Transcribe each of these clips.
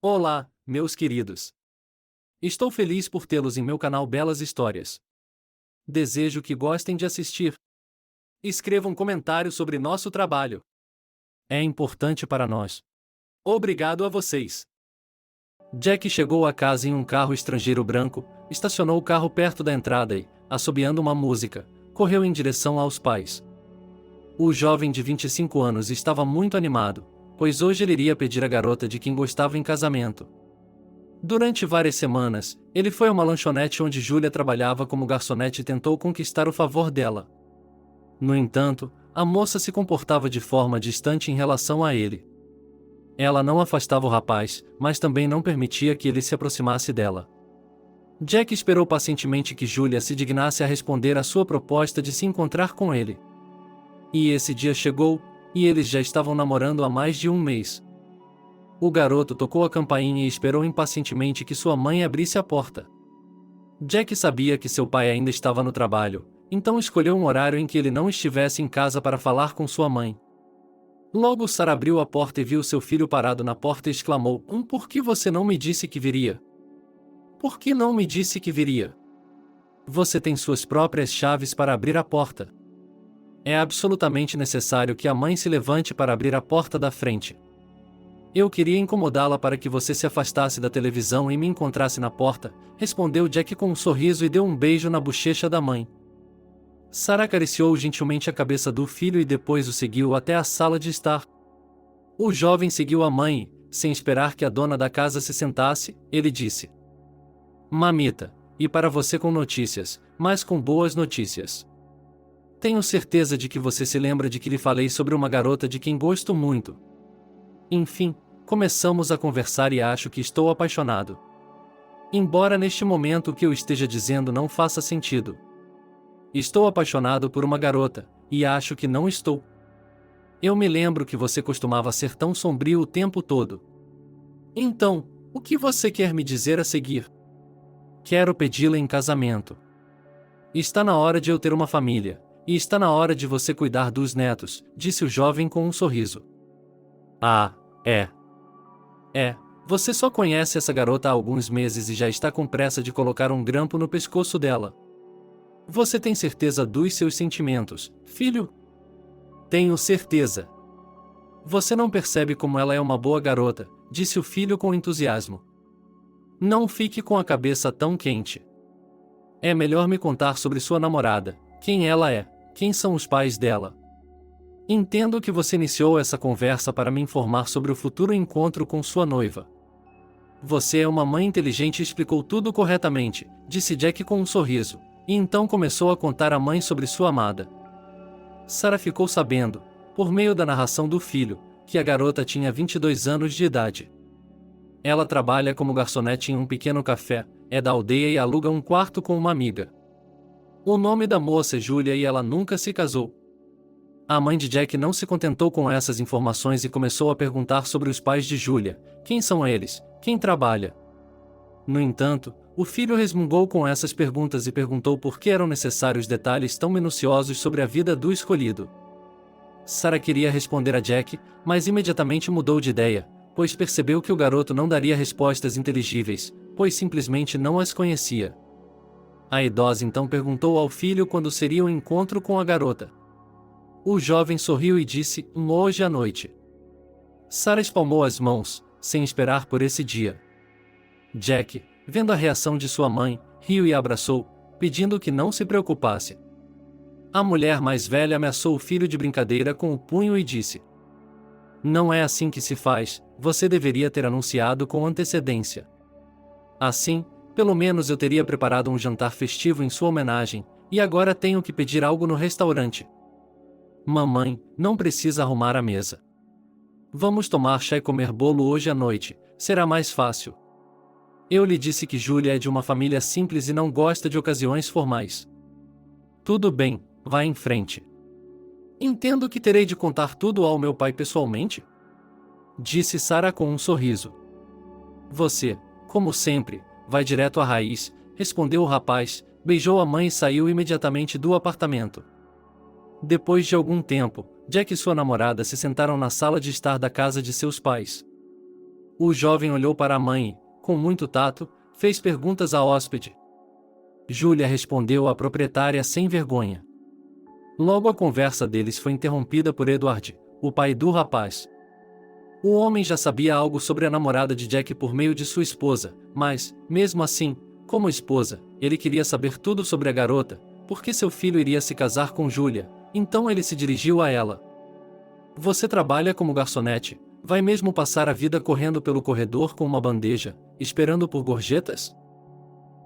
Olá, meus queridos. Estou feliz por tê-los em meu canal Belas Histórias. Desejo que gostem de assistir. Escreva um comentário sobre nosso trabalho. É importante para nós. Obrigado a vocês. Jack chegou à casa em um carro estrangeiro branco, estacionou o carro perto da entrada e, assobiando uma música, correu em direção aos pais. O jovem de 25 anos estava muito animado, pois hoje ele iria pedir a garota de quem gostava em casamento. Durante várias semanas, ele foi a uma lanchonete onde Julia trabalhava como garçonete e tentou conquistar o favor dela. No entanto, a moça se comportava de forma distante em relação a ele. Ela não afastava o rapaz, mas também não permitia que ele se aproximasse dela. Jack esperou pacientemente que Julia se dignasse a responder à sua proposta de se encontrar com ele. E esse dia chegou, e eles já estavam namorando há mais de um mês. O garoto tocou a campainha e esperou impacientemente que sua mãe abrisse a porta. Jack sabia que seu pai ainda estava no trabalho, então escolheu um horário em que ele não estivesse em casa para falar com sua mãe. Logo Sarah abriu a porta e viu seu filho parado na porta e exclamou: Por que você não me disse que viria? Por que não me disse que viria? Você tem suas próprias chaves para abrir a porta. É absolutamente necessário que a mãe se levante para abrir a porta da frente. Eu queria incomodá-la para que você se afastasse da televisão e me encontrasse na porta, respondeu Jack com um sorriso e deu um beijo na bochecha da mãe. Sarah acariciou gentilmente a cabeça do filho e depois o seguiu até a sala de estar. O jovem seguiu a mãe, sem esperar que a dona da casa se sentasse, ele disse: Mamita, e para você com notícias, mas com boas notícias. Tenho certeza de que você se lembra de que lhe falei sobre uma garota de quem gosto muito. Enfim, começamos a conversar e acho que estou apaixonado. Embora neste momento o que eu esteja dizendo não faça sentido. Estou apaixonado por uma garota, e acho que não estou. Eu me lembro que você costumava ser tão sombrio o tempo todo. Então, o que você quer me dizer a seguir? Quero pedi-la em casamento. Está na hora de eu ter uma família, e está na hora de você cuidar dos netos, disse o jovem com um sorriso. Ah, é. Você só conhece essa garota há alguns meses e já está com pressa de colocar um grampo no pescoço dela. Você tem certeza dos seus sentimentos, filho? Tenho certeza. Você não percebe como ela é uma boa garota, disse o filho com entusiasmo. Não fique com a cabeça tão quente. É melhor me contar sobre sua namorada, quem ela é, quem são os pais dela. Entendo que você iniciou essa conversa para me informar sobre o futuro encontro com sua noiva. Você é uma mãe inteligente e explicou tudo corretamente, disse Jack com um sorriso, e então começou a contar à mãe sobre sua amada. Sarah ficou sabendo, por meio da narração do filho, que a garota tinha 22 anos de idade. Ela trabalha como garçonete em um pequeno café, é da aldeia e aluga um quarto com uma amiga. O nome da moça é Julia e ela nunca se casou. A mãe de Jack não se contentou com essas informações e começou a perguntar sobre os pais de Julia: quem são eles, quem trabalha. No entanto, o filho resmungou com essas perguntas e perguntou por que eram necessários detalhes tão minuciosos sobre a vida do escolhido. Sarah queria responder a Jack, mas imediatamente mudou de ideia, pois percebeu que o garoto não daria respostas inteligíveis, pois simplesmente não as conhecia. A idosa então perguntou ao filho quando seria o encontro com a garota. O jovem sorriu e disse: hoje à noite. Sarah espalmou as mãos, sem esperar por esse dia. Jack, vendo a reação de sua mãe, riu e a abraçou, pedindo que não se preocupasse. A mulher mais velha ameaçou o filho de brincadeira com o punho e disse: Não é assim que se faz, você deveria ter anunciado com antecedência. Assim, pelo menos eu teria preparado um jantar festivo em sua homenagem, e agora tenho que pedir algo no restaurante. Mamãe, não precisa arrumar a mesa. Vamos tomar chá e comer bolo hoje à noite, será mais fácil. Eu lhe disse que Julia é de uma família simples e não gosta de ocasiões formais. Tudo bem, vá em frente. Entendo que terei de contar tudo ao meu pai pessoalmente? Disse Sarah com um sorriso. Você, como sempre, vai direto à raiz, respondeu o rapaz, beijou a mãe e saiu imediatamente do apartamento. Depois de algum tempo, Jack e sua namorada se sentaram na sala de estar da casa de seus pais. O jovem olhou para a mãe e, com muito tato, fez perguntas à hóspede. Julia respondeu à proprietária sem vergonha. Logo a conversa deles foi interrompida por Edward, o pai do rapaz. O homem já sabia algo sobre a namorada de Jack por meio de sua esposa, mas, mesmo assim, como esposa, ele queria saber tudo sobre a garota, porque seu filho iria se casar com Julia, então ele se dirigiu a ela. Você trabalha como garçonete, vai mesmo passar a vida correndo pelo corredor com uma bandeja, esperando por gorjetas?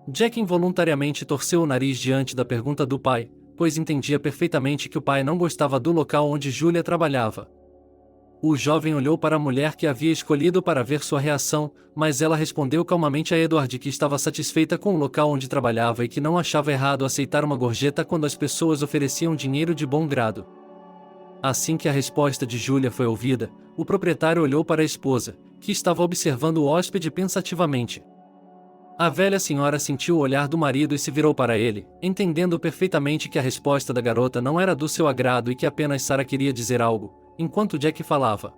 Jack involuntariamente torceu o nariz diante da pergunta do pai, pois entendia perfeitamente que o pai não gostava do local onde Julia trabalhava. O jovem olhou para a mulher que havia escolhido para ver sua reação, mas ela respondeu calmamente a Edward que estava satisfeita com o local onde trabalhava e que não achava errado aceitar uma gorjeta quando as pessoas ofereciam dinheiro de bom grado. Assim que a resposta de Julia foi ouvida, o proprietário olhou para a esposa, que estava observando o hóspede pensativamente. A velha senhora sentiu o olhar do marido e se virou para ele, entendendo perfeitamente que a resposta da garota não era do seu agrado e que apenas Sarah queria dizer algo, enquanto Jack falava.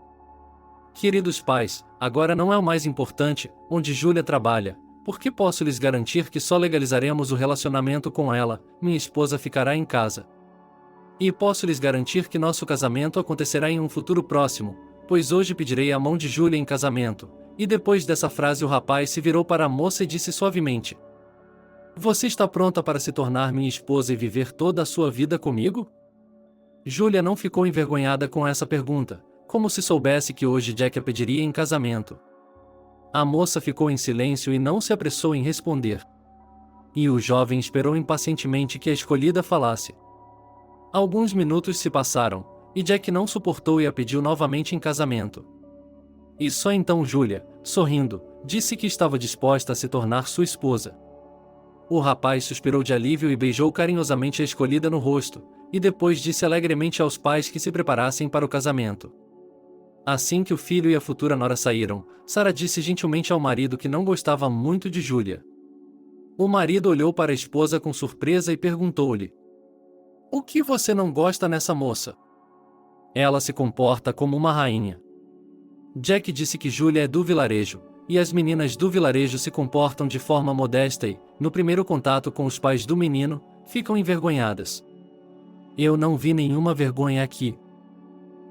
Queridos pais, agora não é o mais importante, onde Julia trabalha, porque posso lhes garantir que só legalizaremos o relacionamento com ela, minha esposa ficará em casa. E posso lhes garantir que nosso casamento acontecerá em um futuro próximo, pois hoje pedirei a mão de Julia em casamento. E depois dessa frase o rapaz se virou para a moça e disse suavemente: Você está pronta para se tornar minha esposa e viver toda a sua vida comigo? Julia não ficou envergonhada com essa pergunta, como se soubesse que hoje Jack a pediria em casamento. A moça ficou em silêncio e não se apressou em responder. E o jovem esperou impacientemente que a escolhida falasse. Alguns minutos se passaram, e Jack não suportou e a pediu novamente em casamento. E só então Julia, sorrindo, disse que estava disposta a se tornar sua esposa. O rapaz suspirou de alívio e beijou carinhosamente a escolhida no rosto, e depois disse alegremente aos pais que se preparassem para o casamento. Assim que o filho e a futura nora saíram, Sarah disse gentilmente ao marido que não gostava muito de Julia. O marido olhou para a esposa com surpresa e perguntou-lhe: O que você não gosta nessa moça? Ela se comporta como uma rainha. Jack disse que Julia é do vilarejo, e as meninas do vilarejo se comportam de forma modesta e, no primeiro contato com os pais do menino, ficam envergonhadas. Eu não vi nenhuma vergonha aqui.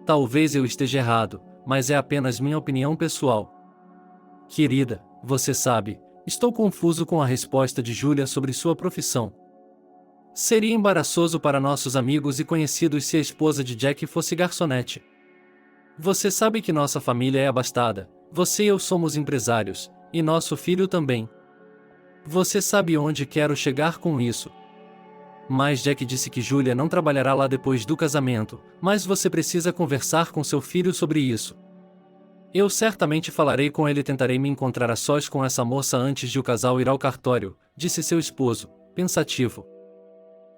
Talvez eu esteja errado, mas é apenas minha opinião pessoal. Querida, você sabe, estou confuso com a resposta de Julia sobre sua profissão. Seria embaraçoso para nossos amigos e conhecidos se a esposa de Jack fosse garçonete. Você sabe que nossa família é abastada, você e eu somos empresários, e nosso filho também. Você sabe onde quero chegar com isso. Mas Jack disse que Julia não trabalhará lá depois do casamento, mas você precisa conversar com seu filho sobre isso. Eu certamente falarei com ele e tentarei me encontrar a sós com essa moça antes de o casal ir ao cartório, disse seu esposo, pensativo.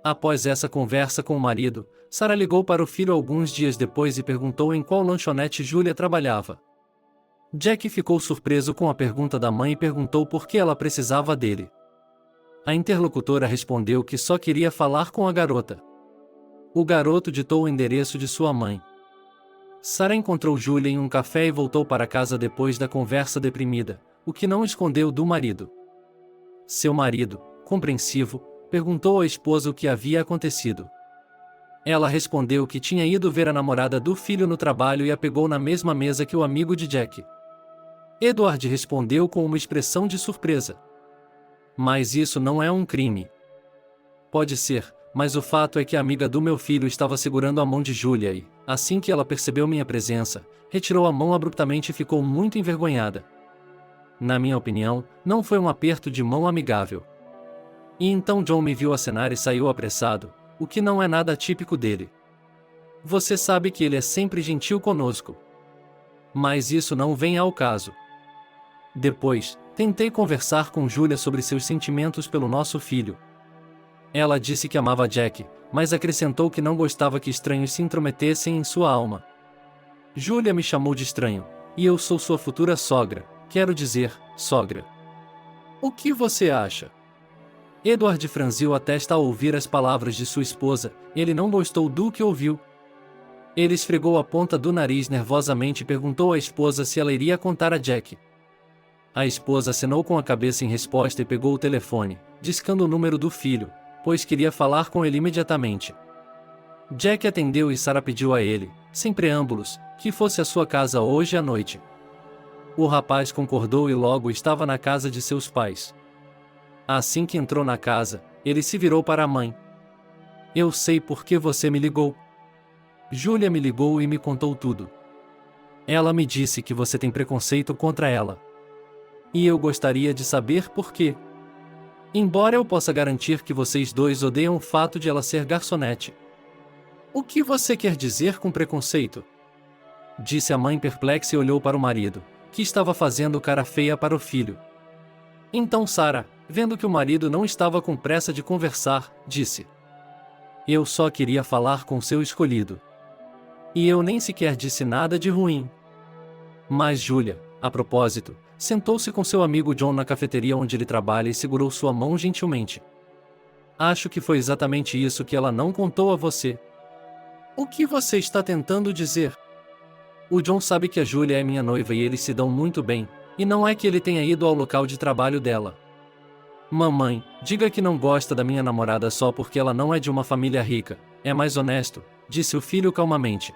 Após essa conversa com o marido, Sarah ligou para o filho alguns dias depois e perguntou em qual lanchonete Julia trabalhava. Jack ficou surpreso com a pergunta da mãe e perguntou por que ela precisava dele. A interlocutora respondeu que só queria falar com a garota. O garoto ditou o endereço de sua mãe. Sarah encontrou Julia em um café e voltou para casa depois da conversa deprimida, o que não escondeu do marido. Seu marido, compreensivo, perguntou à esposa o que havia acontecido. Ela respondeu que tinha ido ver a namorada do filho no trabalho e a pegou na mesma mesa que o amigo de Jack. Edward respondeu com uma expressão de surpresa. Mas isso não é um crime. Pode ser, mas o fato é que a amiga do meu filho estava segurando a mão de Julia e, assim que ela percebeu minha presença, retirou a mão abruptamente e ficou muito envergonhada. Na minha opinião, não foi um aperto de mão amigável. E então John me viu acenar e saiu apressado, o que não é nada típico dele. Você sabe que ele é sempre gentil conosco. Mas isso não vem ao caso. Depois, tentei conversar com Julia sobre seus sentimentos pelo nosso filho. Ela disse que amava Jack, mas acrescentou que não gostava que estranhos se intrometessem em sua alma. Julia me chamou de estranho, e eu sou sua futura sogra, quero dizer, sogra. O que você acha? Edward franziu a testa ao ouvir as palavras de sua esposa, ele não gostou do que ouviu. Ele esfregou a ponta do nariz nervosamente e perguntou à esposa se ela iria contar a Jack. A esposa acenou com a cabeça em resposta e pegou o telefone, discando o número do filho, pois queria falar com ele imediatamente. Jack atendeu e Sarah pediu a ele, sem preâmbulos, que fosse à sua casa hoje à noite. O rapaz concordou e logo estava na casa de seus pais. Assim que entrou na casa, ele se virou para a mãe. Eu sei por que você me ligou. Julia me ligou e me contou tudo. Ela me disse que você tem preconceito contra ela. E eu gostaria de saber por quê. Embora eu possa garantir que vocês dois odeiam o fato de ela ser garçonete. O que você quer dizer com preconceito? Disse a mãe perplexa e olhou para o marido, que estava fazendo cara feia para o filho. Então Sarah, vendo que o marido não estava com pressa de conversar, disse: Eu só queria falar com seu escolhido. E eu nem sequer disse nada de ruim. Mas Julia, a propósito, sentou-se com seu amigo John na cafeteria onde ele trabalha e segurou sua mão gentilmente. Acho que foi exatamente isso que ela não contou a você. O que você está tentando dizer? O John sabe que a Julia é minha noiva e eles se dão muito bem, e não é que ele tenha ido ao local de trabalho dela. Mamãe, diga que não gosta da minha namorada só porque ela não é de uma família rica, é mais honesto, disse o filho calmamente.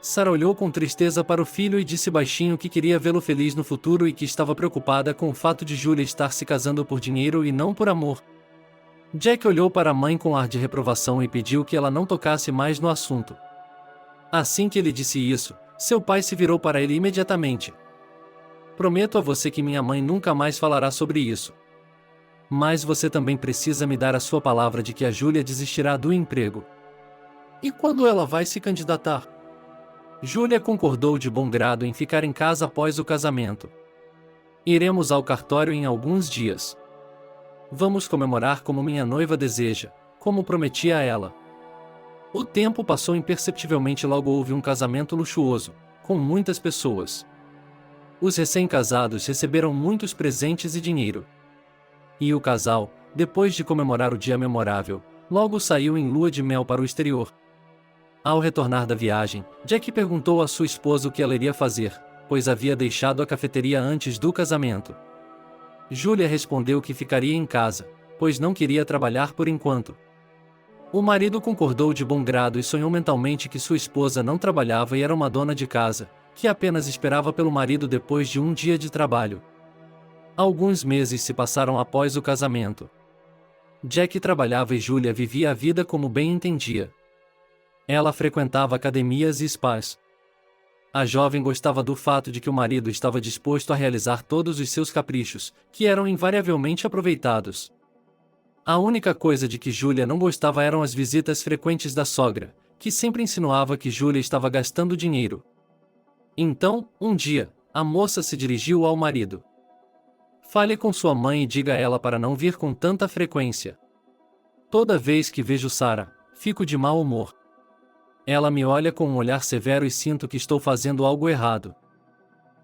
Sarah olhou com tristeza para o filho e disse baixinho que queria vê-lo feliz no futuro e que estava preocupada com o fato de Julia estar se casando por dinheiro e não por amor. Jack olhou para a mãe com ar de reprovação e pediu que ela não tocasse mais no assunto. Assim que ele disse isso, seu pai se virou para ele imediatamente. Prometo a você que minha mãe nunca mais falará sobre isso. Mas você também precisa me dar a sua palavra de que a Julia desistirá do emprego. E quando ela vai se candidatar? Julia concordou de bom grado em ficar em casa após o casamento. Iremos ao cartório em alguns dias. Vamos comemorar como minha noiva deseja, como prometi a ela. O tempo passou imperceptivelmente e logo houve um casamento luxuoso, com muitas pessoas. Os recém-casados receberam muitos presentes e dinheiro. E o casal, depois de comemorar o dia memorável, logo saiu em lua de mel para o exterior. Ao retornar da viagem, Jack perguntou à sua esposa o que ela iria fazer, pois havia deixado a cafeteria antes do casamento. Julia respondeu que ficaria em casa, pois não queria trabalhar por enquanto. O marido concordou de bom grado e sonhou mentalmente que sua esposa não trabalhava e era uma dona de casa, que apenas esperava pelo marido depois de um dia de trabalho. Alguns meses se passaram após o casamento. Jack trabalhava e Julia vivia a vida como bem entendia. Ela frequentava academias e spas. A jovem gostava do fato de que o marido estava disposto a realizar todos os seus caprichos, que eram invariavelmente aproveitados. A única coisa de que Julia não gostava eram as visitas frequentes da sogra, que sempre insinuava que Julia estava gastando dinheiro. Então, um dia, a moça se dirigiu ao marido. Fale com sua mãe e diga a ela para não vir com tanta frequência. Toda vez que vejo Sarah, fico de mau humor. Ela me olha com um olhar severo e sinto que estou fazendo algo errado.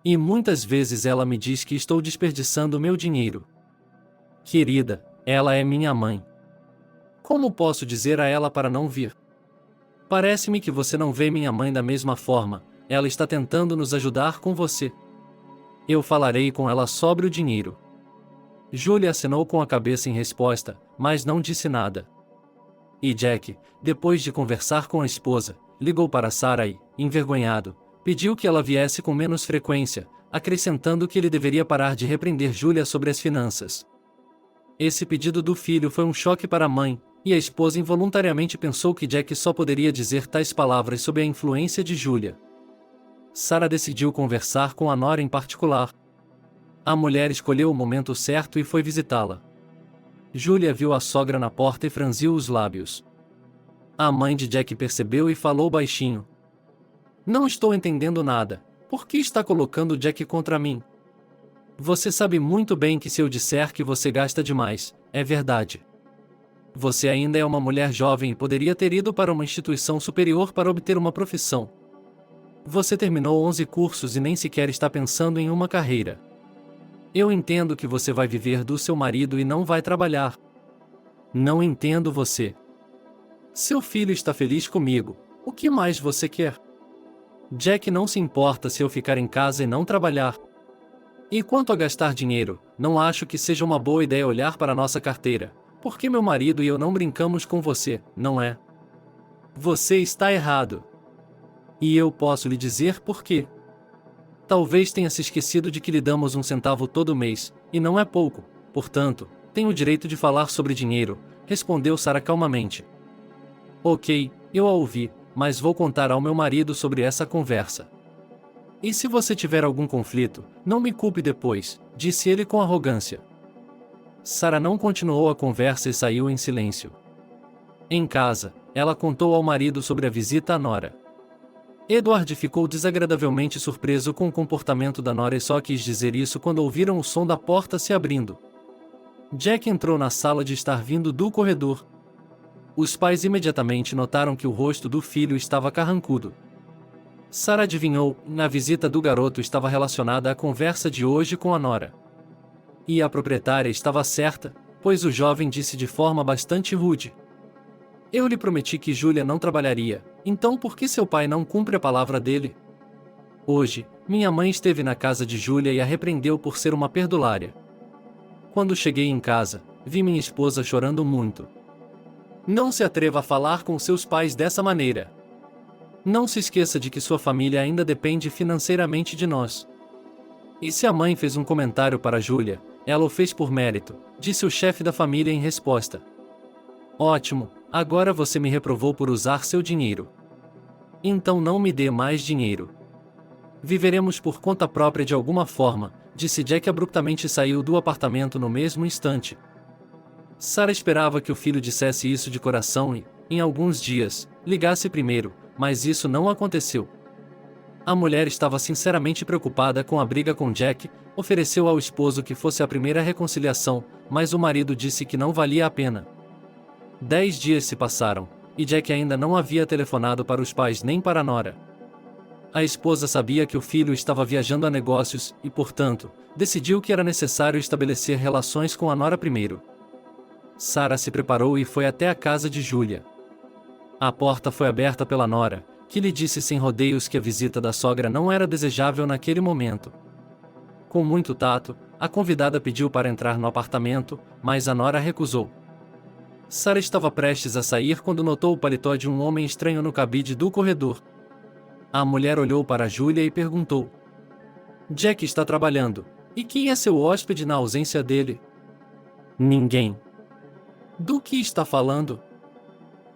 E muitas vezes ela me diz que estou desperdiçando meu dinheiro. Querida, ela é minha mãe. Como posso dizer a ela para não vir? Parece-me que você não vê minha mãe da mesma forma, ela está tentando nos ajudar com você. Eu falarei com ela sobre o dinheiro. Julia acenou com a cabeça em resposta, mas não disse nada. E Jack, depois de conversar com a esposa, ligou para Sarah e, envergonhado, pediu que ela viesse com menos frequência, acrescentando que ele deveria parar de repreender Julia sobre as finanças. Esse pedido do filho foi um choque para a mãe, e a esposa involuntariamente pensou que Jack só poderia dizer tais palavras sob a influência de Julia. Sarah decidiu conversar com a nora em particular. A mulher escolheu o momento certo e foi visitá-la. Julia viu a sogra na porta e franziu os lábios. A mãe de Jack percebeu e falou baixinho. Não estou entendendo nada. Por que está colocando Jack contra mim? Você sabe muito bem que se eu disser que você gasta demais, é verdade. Você ainda é uma mulher jovem e poderia ter ido para uma instituição superior para obter uma profissão. Você terminou 11 cursos e nem sequer está pensando em uma carreira. Eu entendo que você vai viver do seu marido e não vai trabalhar. Não entendo você. Seu filho está feliz comigo. O que mais você quer? Jack não se importa se eu ficar em casa e não trabalhar. E quanto a gastar dinheiro, não acho que seja uma boa ideia olhar para nossa carteira, porque meu marido e eu não brincamos com você, não é? Você está errado. E eu posso lhe dizer por quê. Talvez tenha se esquecido de que lhe damos um centavo todo mês, e não é pouco, portanto, tenho o direito de falar sobre dinheiro, respondeu Sarah calmamente. Ok, eu a ouvi, mas vou contar ao meu marido sobre essa conversa. E se você tiver algum conflito, não me culpe depois, disse ele com arrogância. Sarah não continuou a conversa e saiu em silêncio. Em casa, ela contou ao marido sobre a visita à nora. Edward ficou desagradavelmente surpreso com o comportamento da nora e só quis dizer isso quando ouviram o som da porta se abrindo. Jack entrou na sala de estar vindo do corredor. Os pais imediatamente notaram que o rosto do filho estava carrancudo. Sarah adivinhou, a visita do garoto estava relacionada à conversa de hoje com a nora. E a proprietária estava certa, pois o jovem disse de forma bastante rude. Eu lhe prometi que Julia não trabalharia, então por que seu pai não cumpre a palavra dele? Hoje, minha mãe esteve na casa de Julia e a repreendeu por ser uma perdulária. Quando cheguei em casa, vi minha esposa chorando muito. Não se atreva a falar com seus pais dessa maneira. Não se esqueça de que sua família ainda depende financeiramente de nós. E se a mãe fez um comentário para Julia, ela o fez por mérito, disse o chefe da família em resposta. Ótimo, agora você me reprovou por usar seu dinheiro. Então não me dê mais dinheiro. Viveremos por conta própria de alguma forma, disse Jack abruptamente e saiu do apartamento no mesmo instante. Sarah esperava que o filho dissesse isso de coração e, em alguns dias, ligasse primeiro, mas isso não aconteceu. A mulher estava sinceramente preocupada com a briga com Jack, ofereceu ao esposo que fosse a primeira reconciliação, mas o marido disse que não valia a pena. 10 dias se passaram, e Jack ainda não havia telefonado para os pais nem para a nora. A esposa sabia que o filho estava viajando a negócios e, portanto, decidiu que era necessário estabelecer relações com a nora primeiro. Sarah se preparou e foi até a casa de Julia. A porta foi aberta pela nora, que lhe disse sem rodeios que a visita da sogra não era desejável naquele momento. Com muito tato, a convidada pediu para entrar no apartamento, mas a nora recusou. Sarah estava prestes a sair quando notou o paletó de um homem estranho no cabide do corredor. A mulher olhou para Julia e perguntou: Jack está trabalhando. E quem é seu hóspede na ausência dele? Ninguém. Do que está falando?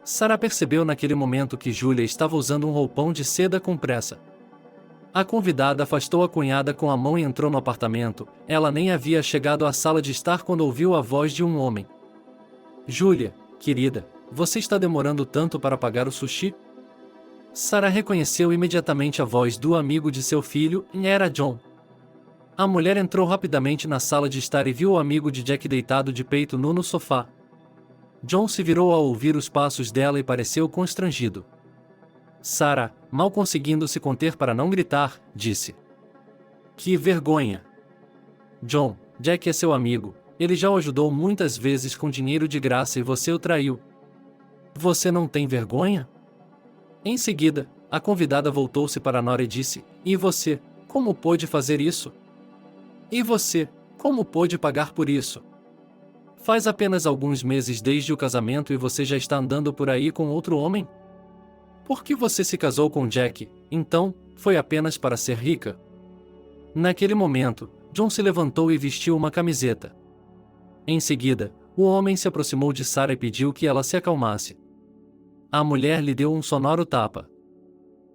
Sarah percebeu naquele momento que Julia estava usando um roupão de seda com pressa. A convidada afastou a cunhada com a mão e entrou no apartamento. Ela nem havia chegado à sala de estar quando ouviu a voz de um homem. Julia, querida, você está demorando tanto para pagar o sushi? Sarah reconheceu imediatamente a voz do amigo de seu filho, e era John. A mulher entrou rapidamente na sala de estar e viu o amigo de Jack deitado de peito nu no sofá. John se virou ao ouvir os passos dela e pareceu constrangido. Sarah, mal conseguindo se conter para não gritar, disse: Que vergonha! John, Jack é seu amigo, ele já o ajudou muitas vezes com dinheiro de graça e você o traiu. Você não tem vergonha? Em seguida, a convidada voltou-se para a nora e disse: E você, como pôde fazer isso? E você, como pôde pagar por isso? Faz apenas alguns meses desde o casamento e você já está andando por aí com outro homem? Por que você se casou com Jack, então, foi apenas para ser rica? Naquele momento, John se levantou e vestiu uma camiseta. Em seguida, o homem se aproximou de Sarah e pediu que ela se acalmasse. A mulher lhe deu um sonoro tapa.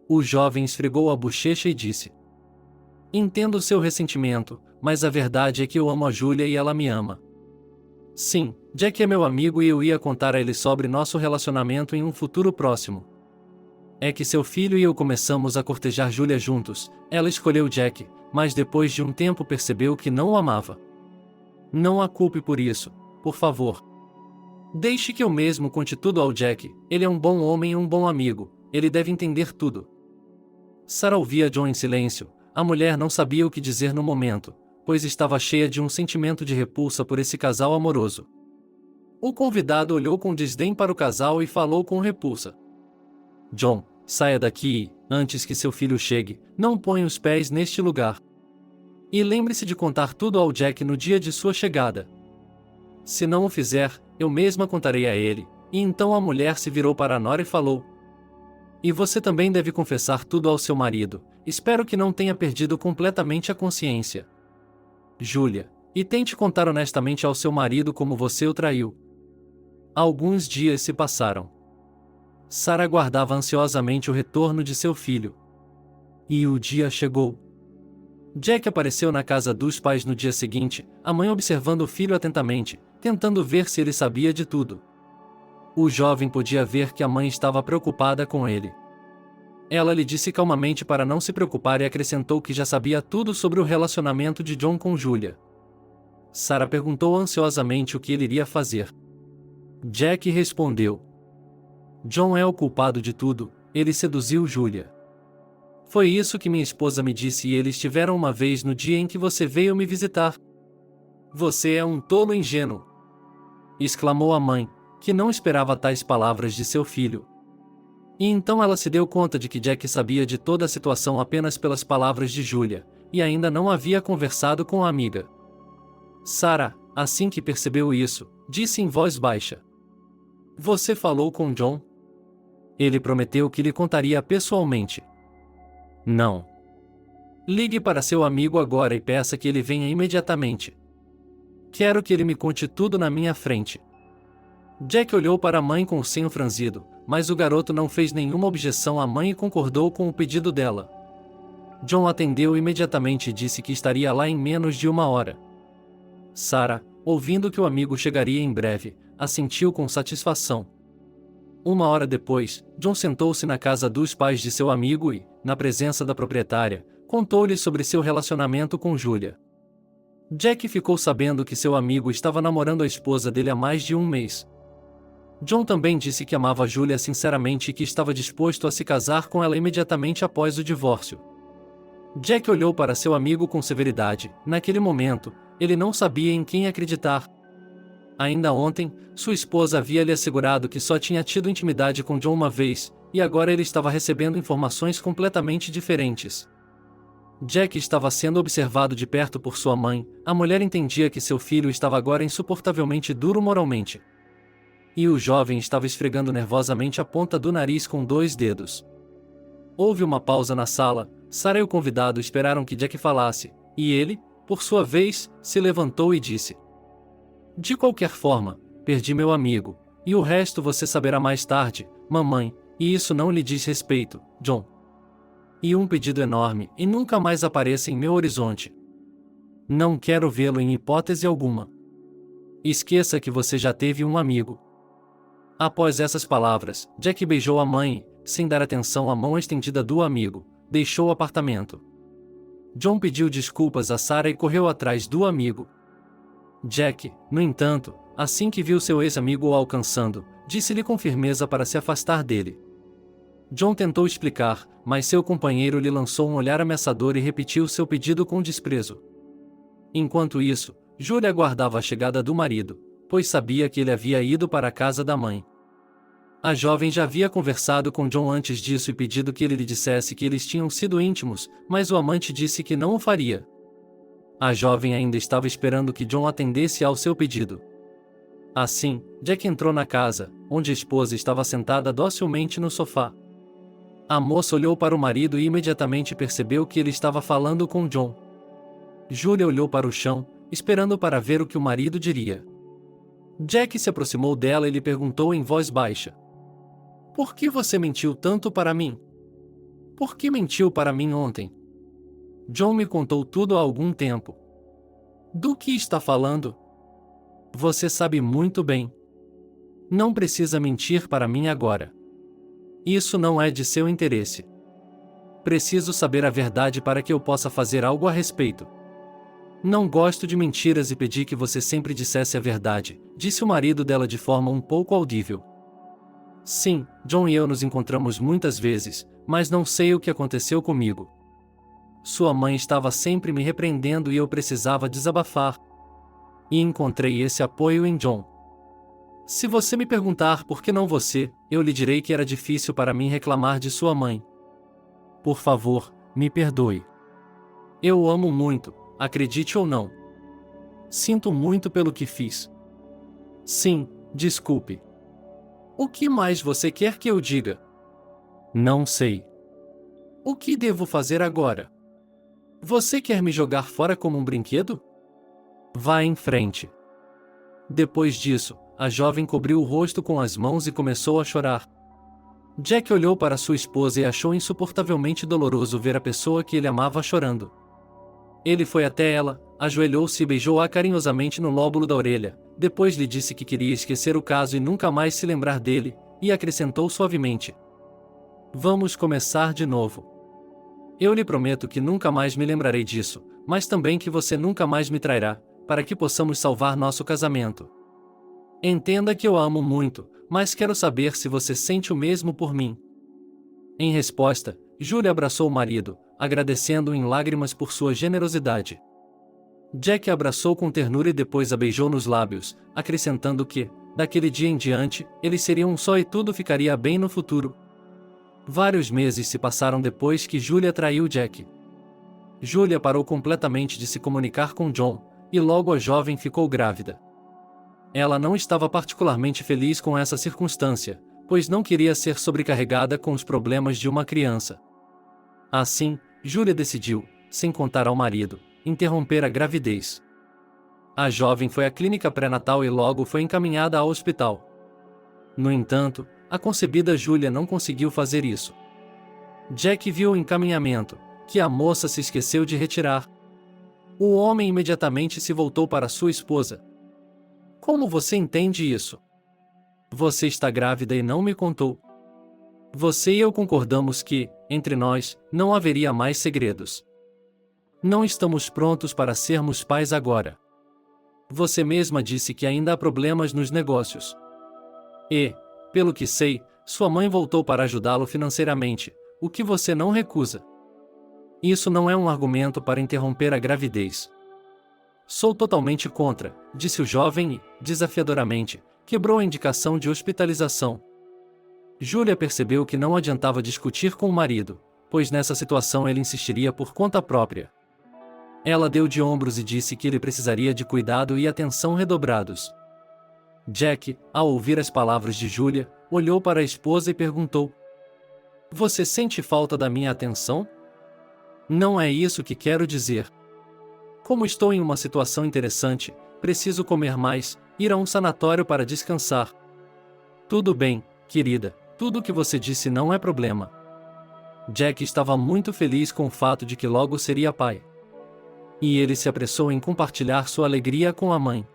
O jovem esfregou a bochecha e disse: Entendo seu ressentimento, mas a verdade é que eu amo a Julia e ela me ama. Sim, Jack é meu amigo e eu ia contar a ele sobre nosso relacionamento em um futuro próximo. É que seu filho e eu começamos a cortejar Julia juntos. Ela escolheu Jack, mas depois de um tempo percebeu que não o amava. Não a culpe por isso, por favor. Deixe que eu mesmo conte tudo ao Jack. Ele é um bom homem e um bom amigo. Ele deve entender tudo. Sarah ouvia John em silêncio. A mulher não sabia o que dizer no momento, pois estava cheia de um sentimento de repulsa por esse casal amoroso. O convidado olhou com desdém para o casal e falou com repulsa: John, saia daqui e, antes que seu filho chegue, não ponha os pés neste lugar. E lembre-se de contar tudo ao Jack no dia de sua chegada. Se não o fizer, eu mesma contarei a ele. E então a mulher se virou para Nora e falou: E você também deve confessar tudo ao seu marido. Espero que não tenha perdido completamente a consciência. Júlia, e tente contar honestamente ao seu marido como você o traiu. Alguns dias se passaram. Sarah aguardava ansiosamente o retorno de seu filho. E o dia chegou. Jack apareceu na casa dos pais no dia seguinte, a mãe observando o filho atentamente, tentando ver se ele sabia de tudo. O jovem podia ver que a mãe estava preocupada com ele. Ela lhe disse calmamente para não se preocupar e acrescentou que já sabia tudo sobre o relacionamento de John com Julia. Sarah perguntou ansiosamente o que ele iria fazer. Jack respondeu: John é o culpado de tudo, ele seduziu Julia. Foi isso que minha esposa me disse e eles tiveram uma vez no dia em que você veio me visitar. Você é um tolo ingênuo! Exclamou a mãe, que não esperava tais palavras de seu filho. E então ela se deu conta de que Jack sabia de toda a situação apenas pelas palavras de Julia, e ainda não havia conversado com a amiga. Sarah, assim que percebeu isso, disse em voz baixa: Você falou com John? Ele prometeu que lhe contaria pessoalmente. Não. Ligue para seu amigo agora e peça que ele venha imediatamente. Quero que ele me conte tudo na minha frente. Jack olhou para a mãe com o senho franzido, mas o garoto não fez nenhuma objeção à mãe e concordou com o pedido dela. John atendeu imediatamente e disse que estaria lá em menos de 1 hora. Sarah, ouvindo que o amigo chegaria em breve, assentiu com satisfação. 1 hora depois, John sentou-se na casa dos pais de seu amigo e, na presença da proprietária, contou-lhe sobre seu relacionamento com Julia. Jack ficou sabendo que seu amigo estava namorando a esposa dele há mais de 1 mês. John também disse que amava Julia sinceramente e que estava disposto a se casar com ela imediatamente após o divórcio. Jack olhou para seu amigo com severidade. Naquele momento, ele não sabia em quem acreditar. Ainda ontem, sua esposa havia lhe assegurado que só tinha tido intimidade com John uma vez, e agora ele estava recebendo informações completamente diferentes. Jack estava sendo observado de perto por sua mãe. A mulher entendia que seu filho estava agora insuportavelmente duro moralmente. E o jovem estava esfregando nervosamente a ponta do nariz com 2 dedos. Houve uma pausa na sala. Sarah e o convidado esperaram que Jack falasse, e ele, por sua vez, se levantou e disse: De qualquer forma, perdi meu amigo, e o resto você saberá mais tarde, mamãe, e isso não lhe diz respeito, John. E um pedido enorme, e nunca mais apareça em meu horizonte. Não quero vê-lo em hipótese alguma. Esqueça que você já teve um amigo. Após essas palavras, Jack beijou a mãe e, sem dar atenção à mão estendida do amigo, deixou o apartamento. John pediu desculpas a Sarah e correu atrás do amigo. Jack, no entanto, assim que viu seu ex-amigo o alcançando, disse-lhe com firmeza para se afastar dele. John tentou explicar, mas seu companheiro lhe lançou um olhar ameaçador e repetiu seu pedido com desprezo. Enquanto isso, Julia aguardava a chegada do marido, pois sabia que ele havia ido para a casa da mãe. A jovem já havia conversado com John antes disso e pedido que ele lhe dissesse que eles tinham sido íntimos, mas o amante disse que não o faria. A jovem ainda estava esperando que John atendesse ao seu pedido. Assim, Jack entrou na casa, onde a esposa estava sentada docilmente no sofá. A moça olhou para o marido e imediatamente percebeu que ele estava falando com John. Julia olhou para o chão, esperando para ver o que o marido diria. Jack se aproximou dela e lhe perguntou em voz baixa: Por que você mentiu tanto para mim? Por que mentiu para mim ontem? John me contou tudo há algum tempo. Do que está falando? Você sabe muito bem. Não precisa mentir para mim agora. Isso não é de seu interesse. Preciso saber a verdade para que eu possa fazer algo a respeito. Não gosto de mentiras e pedi que você sempre dissesse a verdade, disse o marido dela de forma um pouco audível. Sim, John e eu nos encontramos muitas vezes, mas não sei o que aconteceu comigo. Sua mãe estava sempre me repreendendo e eu precisava desabafar. E encontrei esse apoio em John. Se você me perguntar por que não você, eu lhe direi que era difícil para mim reclamar de sua mãe. Por favor, me perdoe. Eu o amo muito, acredite ou não. Sinto muito pelo que fiz. Sim, desculpe. O que mais você quer que eu diga? Não sei. O que devo fazer agora? Você quer me jogar fora como um brinquedo? Vá em frente. Depois disso, a jovem cobriu o rosto com as mãos e começou a chorar. Jack olhou para sua esposa e achou insuportavelmente doloroso ver a pessoa que ele amava chorando. Ele foi até ela, ajoelhou-se e beijou-a carinhosamente no lóbulo da orelha, depois lhe disse que queria esquecer o caso e nunca mais se lembrar dele, e acrescentou suavemente: Vamos começar de novo. Eu lhe prometo que nunca mais me lembrarei disso, mas também que você nunca mais me trairá, para que possamos salvar nosso casamento. Entenda que eu a amo muito, mas quero saber se você sente o mesmo por mim. Em resposta, Julia abraçou o marido, agradecendo-o em lágrimas por sua generosidade. Jack a abraçou com ternura e depois a beijou nos lábios, acrescentando que, daquele dia em diante, eles seriam um só e tudo ficaria bem no futuro. Vários meses se passaram depois que Julia traiu Jack. Julia parou completamente de se comunicar com John, e logo a jovem ficou grávida. Ela não estava particularmente feliz com essa circunstância, pois não queria ser sobrecarregada com os problemas de uma criança. Assim, Julia decidiu, sem contar ao marido, interromper a gravidez. A jovem foi à clínica pré-natal e logo foi encaminhada ao hospital. No entanto, a concebida Julia não conseguiu fazer isso. Jack viu o encaminhamento, que a moça se esqueceu de retirar. O homem imediatamente se voltou para sua esposa. Como você entende isso? Você está grávida e não me contou. Você e eu concordamos que, entre nós, não haveria mais segredos. Não estamos prontos para sermos pais agora. Você mesma disse que ainda há problemas nos negócios. E, pelo que sei, sua mãe voltou para ajudá-lo financeiramente, o que você não recusa. Isso não é um argumento para interromper a gravidez. Sou totalmente contra, disse o jovem e, desafiadoramente, quebrou a indicação de hospitalização. Julia percebeu que não adiantava discutir com o marido, pois nessa situação ele insistiria por conta própria. Ela deu de ombros e disse que ele precisaria de cuidado e atenção redobrados. Jack, ao ouvir as palavras de Julia, olhou para a esposa e perguntou: Você sente falta da minha atenção? Não é isso que quero dizer. Como estou em uma situação interessante, preciso comer mais, ir a um sanatório para descansar. Tudo bem, querida, tudo o que você disse não é problema. Jack estava muito feliz com o fato de que logo seria pai. E ele se apressou em compartilhar sua alegria com a mãe.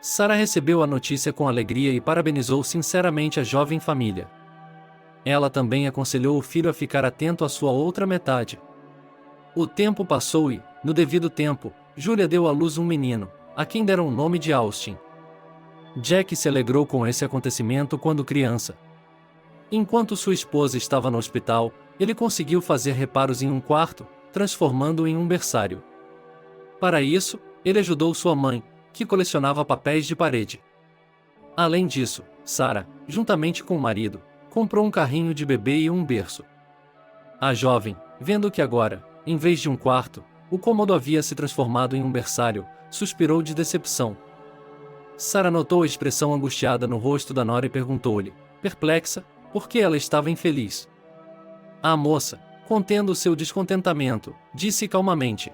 Sarah recebeu a notícia com alegria e parabenizou sinceramente a jovem família. Ela também aconselhou o filho a ficar atento à sua outra metade. O tempo passou e, no devido tempo, Julia deu à luz um menino, a quem deram o nome de Austin. Jack se alegrou com esse acontecimento quando criança. Enquanto sua esposa estava no hospital, ele conseguiu fazer reparos em um quarto, transformando-o em um berçário. Para isso, ele ajudou sua mãe, que colecionava papéis de parede. Além disso, Sarah, juntamente com o marido, comprou um carrinho de bebê e um berço. A jovem, vendo que agora, em vez de um quarto, o cômodo havia se transformado em um berçário, suspirou de decepção. Sarah notou a expressão angustiada no rosto da nora e perguntou-lhe, perplexa, por que ela estava infeliz. A moça, contendo seu descontentamento, disse calmamente: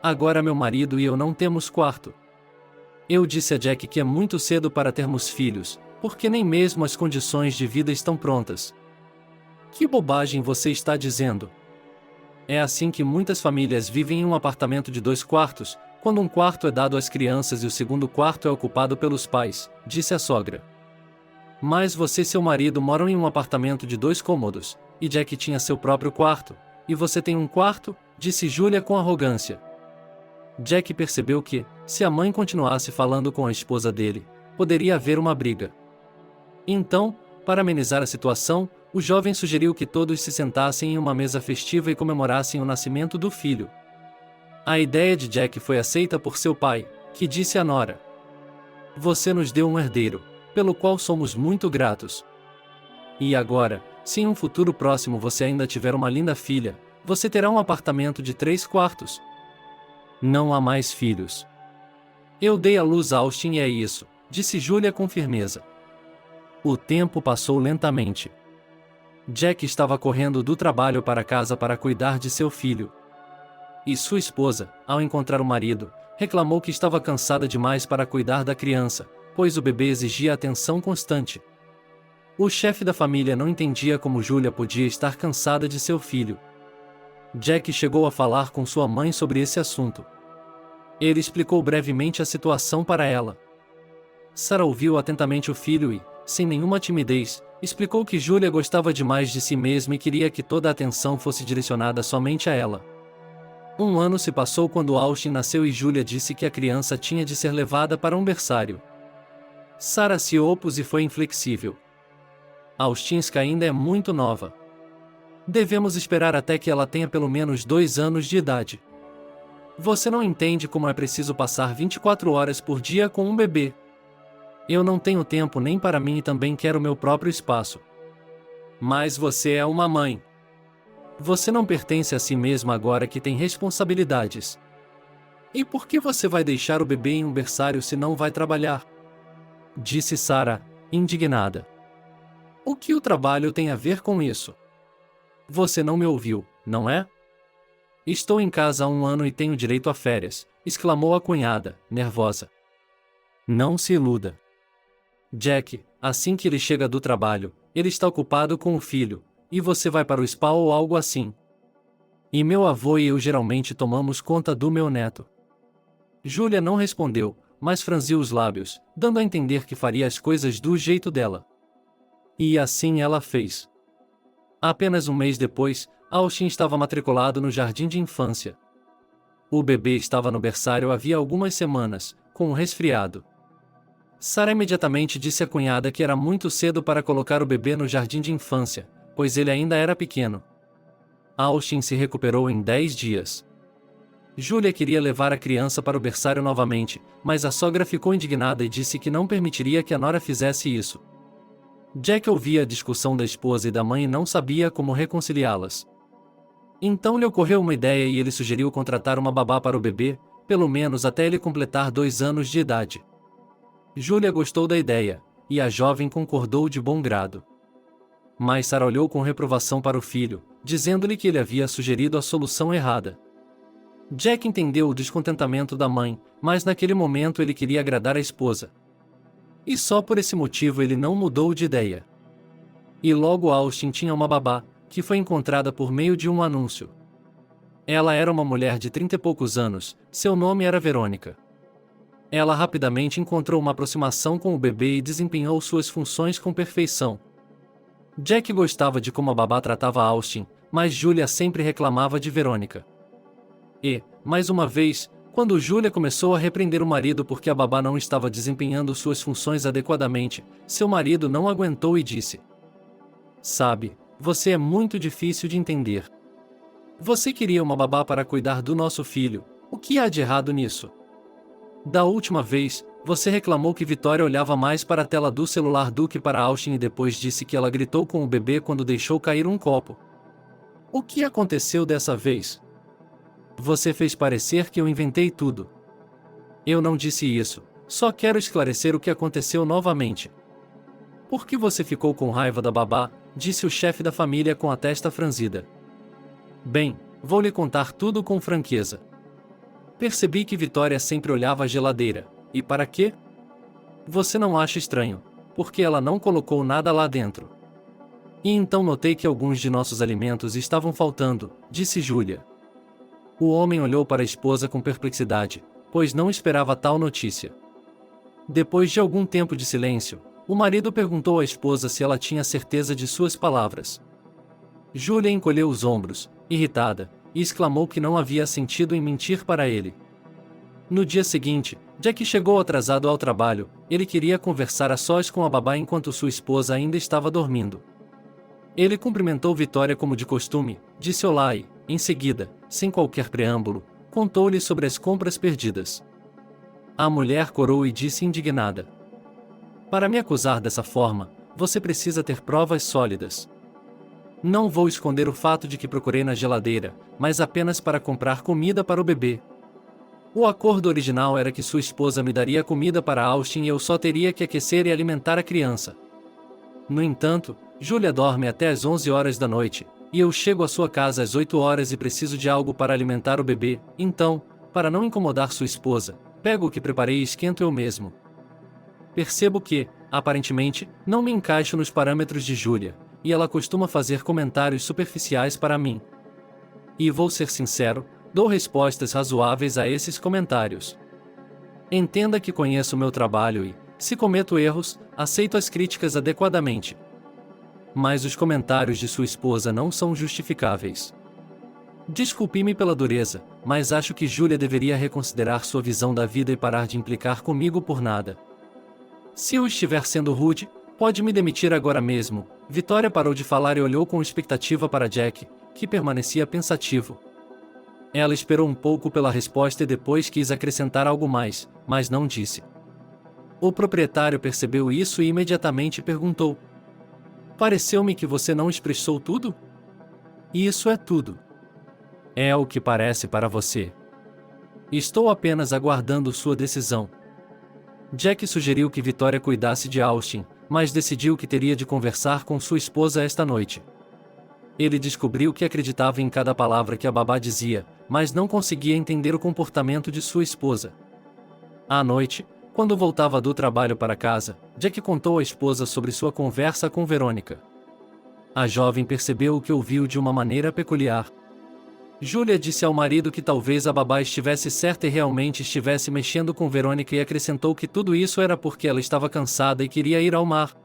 Agora meu marido e eu não temos quarto. Eu disse a Jack que é muito cedo para termos filhos, porque nem mesmo as condições de vida estão prontas. Que bobagem você está dizendo? É assim que muitas famílias vivem em um apartamento de 2 quartos, quando um quarto é dado às crianças e o segundo quarto é ocupado pelos pais, disse a sogra. Mas você e seu marido moram em um apartamento de 2 cômodos, e Jack tinha seu próprio quarto, e você tem um quarto, disse Julia com arrogância. Jack percebeu que, se a mãe continuasse falando com a esposa dele, poderia haver uma briga. Então, para amenizar a situação, o jovem sugeriu que todos se sentassem em uma mesa festiva e comemorassem o nascimento do filho. A ideia de Jack foi aceita por seu pai, que disse à nora: Você nos deu um herdeiro, pelo qual somos muito gratos. E agora, se em um futuro próximo você ainda tiver uma linda filha, você terá um apartamento de 3 quartos. Não há mais filhos. Eu dei à luz a Austin e é isso, disse Julia com firmeza. O tempo passou lentamente. Jack estava correndo do trabalho para casa para cuidar de seu filho. E sua esposa, ao encontrar o marido, reclamou que estava cansada demais para cuidar da criança, pois o bebê exigia atenção constante. O chefe da família não entendia como Julia podia estar cansada de seu filho. Jack chegou a falar com sua mãe sobre esse assunto. Ele explicou brevemente a situação para ela. Sarah ouviu atentamente o filho e, sem nenhuma timidez, explicou que Julia gostava demais de si mesma e queria que toda a atenção fosse direcionada somente a ela. 1 ano se passou quando Austin nasceu e Julia disse que a criança tinha de ser levada para um berçário. Sarah se opôs e foi inflexível. Austinska ainda é muito nova. Devemos esperar até que ela tenha pelo menos 2 anos de idade. Você não entende como é preciso passar 24 horas por dia com um bebê. Eu não tenho tempo nem para mim e também quero meu próprio espaço. Mas você é uma mãe. Você não pertence a si mesma agora que tem responsabilidades. E por que você vai deixar o bebê em um berçário se não vai trabalhar? Disse Sarah, indignada. O que o trabalho tem a ver com isso? Você não me ouviu, não é? Estou em casa há 1 ano e tenho direito a férias, exclamou a cunhada, nervosa. Não se iluda. Jack, assim que ele chega do trabalho, ele está ocupado com o filho, e você vai para o spa ou algo assim. E meu avô e eu geralmente tomamos conta do meu neto. Julia não respondeu, mas franziu os lábios, dando a entender que faria as coisas do jeito dela. E assim ela fez. Apenas 1 mês depois, Austin estava matriculado no jardim de infância. O bebê estava no berçário havia algumas semanas, com um resfriado. Sarah imediatamente disse à cunhada que era muito cedo para colocar o bebê no jardim de infância, pois ele ainda era pequeno. Austin se recuperou em 10 dias. Julia queria levar a criança para o berçário novamente, mas a sogra ficou indignada e disse que não permitiria que a nora fizesse isso. Jack ouvia a discussão da esposa e da mãe e não sabia como reconciliá-las. Então lhe ocorreu uma ideia e ele sugeriu contratar uma babá para o bebê, pelo menos até ele completar 2 anos de idade. Julia gostou da ideia, e a jovem concordou de bom grado. Mas Sarah olhou com reprovação para o filho, dizendo-lhe que ele havia sugerido a solução errada. Jack entendeu o descontentamento da mãe, mas naquele momento ele queria agradar a esposa. E só por esse motivo ele não mudou de ideia. E logo Austin tinha uma babá, que foi encontrada por meio de um anúncio. Ela era uma mulher de 30 e poucos anos, seu nome era Verônica. Ela rapidamente encontrou uma aproximação com o bebê e desempenhou suas funções com perfeição. Jack gostava de como a babá tratava Austin, mas Julia sempre reclamava de Verônica. E, mais uma vez, quando Julia começou a repreender o marido porque a babá não estava desempenhando suas funções adequadamente, seu marido não aguentou e disse: Sabe, você é muito difícil de entender. Você queria uma babá para cuidar do nosso filho, o que há de errado nisso? Da última vez, você reclamou que Vitória olhava mais para a tela do celular do que para Austin e depois disse que ela gritou com o bebê quando deixou cair um copo. O que aconteceu dessa vez? Você fez parecer que eu inventei tudo. Eu não disse isso, só quero esclarecer o que aconteceu novamente. Por que você ficou com raiva da babá? Disse o chefe da família com a testa franzida. Bem, vou lhe contar tudo com franqueza. Percebi que Vitória sempre olhava a geladeira. E para quê? Você não acha estranho, porque ela não colocou nada lá dentro. E então notei que alguns de nossos alimentos estavam faltando, disse Julia. O homem olhou para a esposa com perplexidade, pois não esperava tal notícia. Depois de algum tempo de silêncio, o marido perguntou à esposa se ela tinha certeza de suas palavras. Julia encolheu os ombros, irritada, e exclamou que não havia sentido em mentir para ele. No dia seguinte, Jack chegou atrasado ao trabalho. Ele queria conversar a sós com a babá enquanto sua esposa ainda estava dormindo. Ele cumprimentou Vitória como de costume, disse olá e, em seguida, sem qualquer preâmbulo, contou-lhe sobre as compras perdidas. A mulher corou e disse indignada: Para me acusar dessa forma, você precisa ter provas sólidas. Não vou esconder o fato de que procurei na geladeira, mas apenas para comprar comida para o bebê. O acordo original era que sua esposa me daria comida para Austin e eu só teria que aquecer e alimentar a criança. No entanto, Julia dorme até às 11 horas da noite, e eu chego à sua casa às 8 horas e preciso de algo para alimentar o bebê, então, para não incomodar sua esposa, pego o que preparei e esquento eu mesmo. Percebo que, aparentemente, não me encaixo nos parâmetros de Julia, e ela costuma fazer comentários superficiais para mim. E vou ser sincero, dou respostas razoáveis a esses comentários. Entenda que conheço meu trabalho e, se cometo erros, aceito as críticas adequadamente. Mas os comentários de sua esposa não são justificáveis. Desculpe-me pela dureza, mas acho que Julia deveria reconsiderar sua visão da vida e parar de implicar comigo por nada. Se eu estiver sendo rude, pode me demitir agora mesmo. Vitória parou de falar e olhou com expectativa para Jack, que permanecia pensativo. Ela esperou um pouco pela resposta e depois quis acrescentar algo mais, mas não disse. O proprietário percebeu isso e imediatamente perguntou: "Pareceu-me que você não expressou tudo?" "Isso é tudo." "É o que parece para você." "Estou apenas aguardando sua decisão." Jack sugeriu que Vitória cuidasse de Austin, mas decidiu que teria de conversar com sua esposa esta noite. Ele descobriu que acreditava em cada palavra que a babá dizia, mas não conseguia entender o comportamento de sua esposa. À noite, quando voltava do trabalho para casa, Jack contou à esposa sobre sua conversa com Verônica. A jovem percebeu o que ouviu de uma maneira peculiar. Julia disse ao marido que talvez a babá estivesse certa e realmente estivesse mexendo com Verônica e acrescentou que tudo isso era porque ela estava cansada e queria ir ao mar.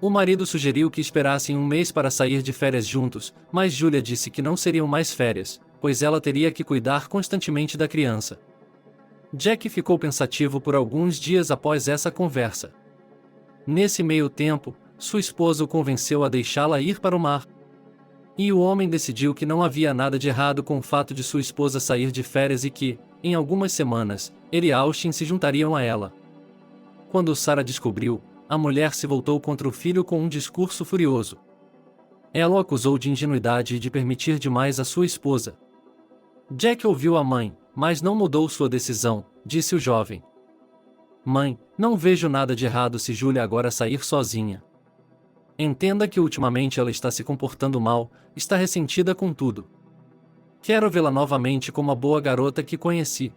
O marido sugeriu que esperassem um mês para sair de férias juntos, mas Julia disse que não seriam mais férias, pois ela teria que cuidar constantemente da criança. Jack ficou pensativo por alguns dias após essa conversa. Nesse meio tempo, sua esposa o convenceu a deixá-la ir para o mar. E o homem decidiu que não havia nada de errado com o fato de sua esposa sair de férias e que, em algumas semanas, ele e Austin se juntariam a ela. Quando Sarah descobriu, a mulher se voltou contra o filho com um discurso furioso. Ela o acusou de ingenuidade e de permitir demais a sua esposa. Jack ouviu a mãe, mas não mudou sua decisão, disse o jovem. "Mãe, não vejo nada de errado se Julia agora sair sozinha. Entenda que ultimamente ela está se comportando mal, está ressentida com tudo. Quero vê-la novamente como a boa garota que conheci.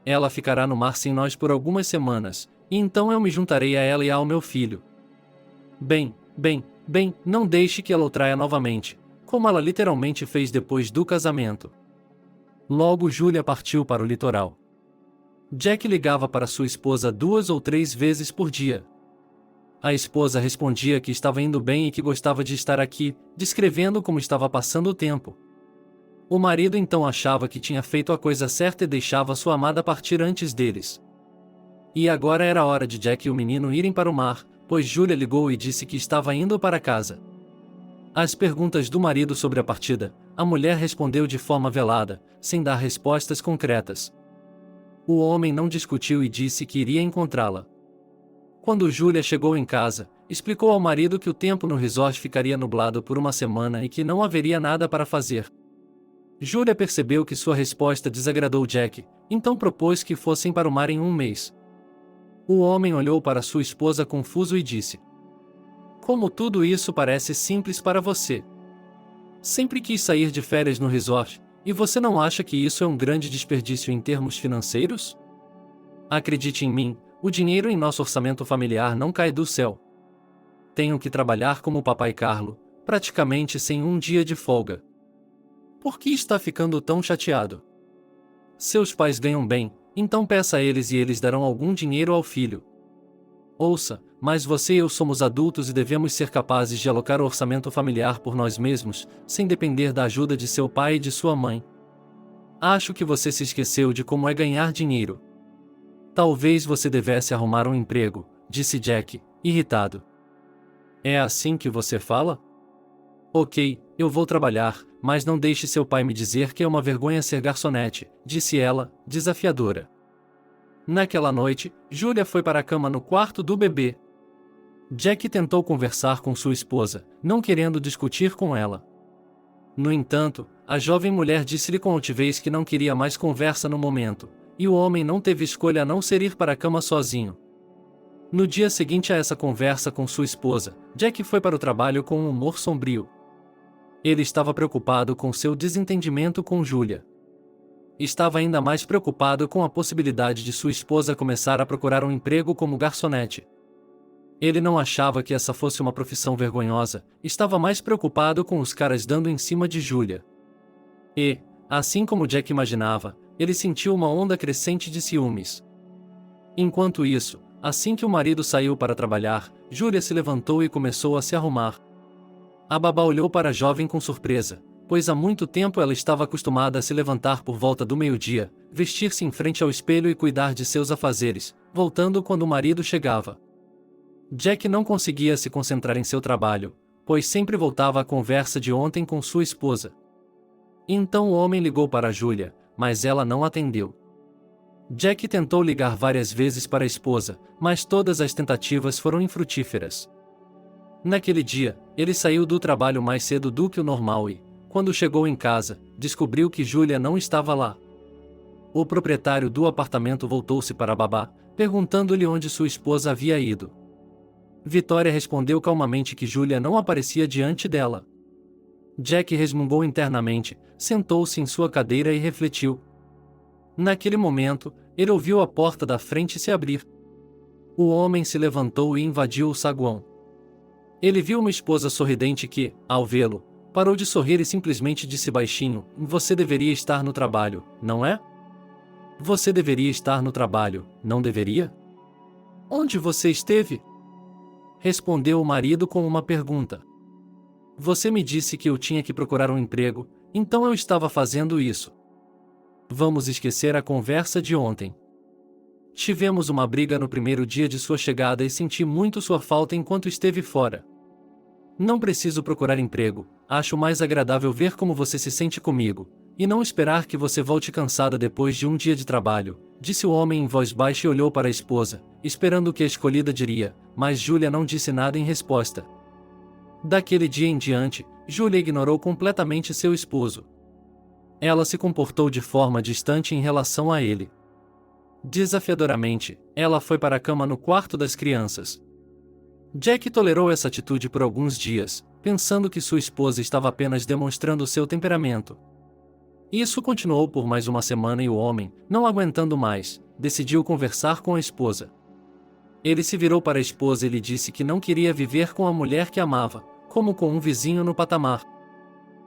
Ela ficará no mar sem nós por algumas semanas, e então eu me juntarei a ela e ao meu filho. Bem, não deixe que ela o traia novamente, como ela literalmente fez depois do casamento." Logo Julia partiu para o litoral. Jack ligava para sua esposa 2 ou 3 vezes por dia. A esposa respondia que estava indo bem e que gostava de estar aqui, descrevendo como estava passando o tempo. O marido então achava que tinha feito a coisa certa e deixava sua amada partir antes deles. E agora era a hora de Jack e o menino irem para o mar, pois Julia ligou e disse que estava indo para casa. Às perguntas do marido sobre a partida, a mulher respondeu de forma velada, sem dar respostas concretas. O homem não discutiu e disse que iria encontrá-la. Quando Julia chegou em casa, explicou ao marido que o tempo no resort ficaria nublado por uma semana e que não haveria nada para fazer. Julia percebeu que sua resposta desagradou Jack, então propôs que fossem para o mar em um mês. O homem olhou para sua esposa confuso e disse: "Como tudo isso parece simples para você. Sempre quis sair de férias no resort, e você não acha que isso é um grande desperdício em termos financeiros? Acredite em mim, o dinheiro em nosso orçamento familiar não cai do céu. Tenho que trabalhar como o papai Carlo, praticamente sem um dia de folga. Por que está ficando tão chateado? Seus pais ganham bem, então peça a eles e eles darão algum dinheiro ao filho. Ouça, mas você e eu somos adultos e devemos ser capazes de alocar o orçamento familiar por nós mesmos, sem depender da ajuda de seu pai e de sua mãe. Acho que você se esqueceu de como é ganhar dinheiro. Talvez você devesse arrumar um emprego", disse Jack, irritado. "É assim que você fala? Ok, eu vou trabalhar, mas não deixe seu pai me dizer que é uma vergonha ser garçonete", disse ela, desafiadora. Naquela noite, Julia foi para a cama no quarto do bebê. Jack tentou conversar com sua esposa, não querendo discutir com ela. No entanto, A jovem mulher disse-lhe com altivez que não queria mais conversa no momento, e o homem não teve escolha a não ser ir para a cama sozinho. No dia seguinte a essa conversa com sua esposa, Jack foi para o trabalho com um humor sombrio. Ele estava preocupado com seu desentendimento com Julia. Estava ainda mais preocupado com a possibilidade de sua esposa começar a procurar um emprego como garçonete. Ele não achava que essa fosse uma profissão vergonhosa, estava mais preocupado com os caras dando em cima de Julia. E, assim como Jack imaginava, ele sentiu uma onda crescente de ciúmes. Enquanto isso, assim que o marido saiu para trabalhar, Julia se levantou e começou a se arrumar. A babá olhou para a jovem com surpresa, pois há muito tempo ela estava acostumada a se levantar por volta do meio-dia, vestir-se em frente ao espelho e cuidar de seus afazeres, voltando quando o marido chegava. Jack não conseguia se concentrar em seu trabalho, pois sempre voltava à conversa de ontem com sua esposa. Então o homem ligou para Julia, mas ela não atendeu. Jack tentou ligar várias vezes para a esposa, mas todas as tentativas foram infrutíferas. Naquele dia, ele saiu do trabalho mais cedo do que o normal e, quando chegou em casa, descobriu que Julia não estava lá. O proprietário do apartamento voltou-se para a babá, perguntando-lhe onde sua esposa havia ido. Vitória respondeu calmamente que Julia não aparecia diante dela. Jack resmungou internamente, sentou-se em sua cadeira e refletiu. Naquele momento, ele ouviu a porta da frente se abrir. O homem se levantou e invadiu o saguão. Ele viu uma esposa sorridente que, ao vê-lo, parou de sorrir e simplesmente disse baixinho: "Você deveria estar no trabalho, não é? Você deveria estar no trabalho, não deveria? Onde você esteve?" Respondeu o marido com uma pergunta. "Você me disse que eu tinha que procurar um emprego, então eu estava fazendo isso. Vamos esquecer a conversa de ontem. Tivemos uma briga no primeiro dia de sua chegada e senti muito sua falta enquanto esteve fora. Não preciso procurar emprego, acho mais agradável ver como você se sente comigo, e não esperar que você volte cansada depois de um dia de trabalho", disse o homem em voz baixa e olhou para a esposa, esperando o que a escolhida diria, mas Julia não disse nada em resposta. Daquele dia em diante, Julia ignorou completamente seu esposo. Ela se comportou de forma distante em relação a ele. Desafiadoramente, ela foi para a cama no quarto das crianças. Jack tolerou essa atitude por alguns dias, pensando que sua esposa estava apenas demonstrando seu temperamento. Isso continuou por mais uma semana e o homem, não aguentando mais, decidiu conversar com a esposa. Ele se virou para a esposa e lhe disse que não queria viver com a mulher que amava, como com um vizinho no patamar.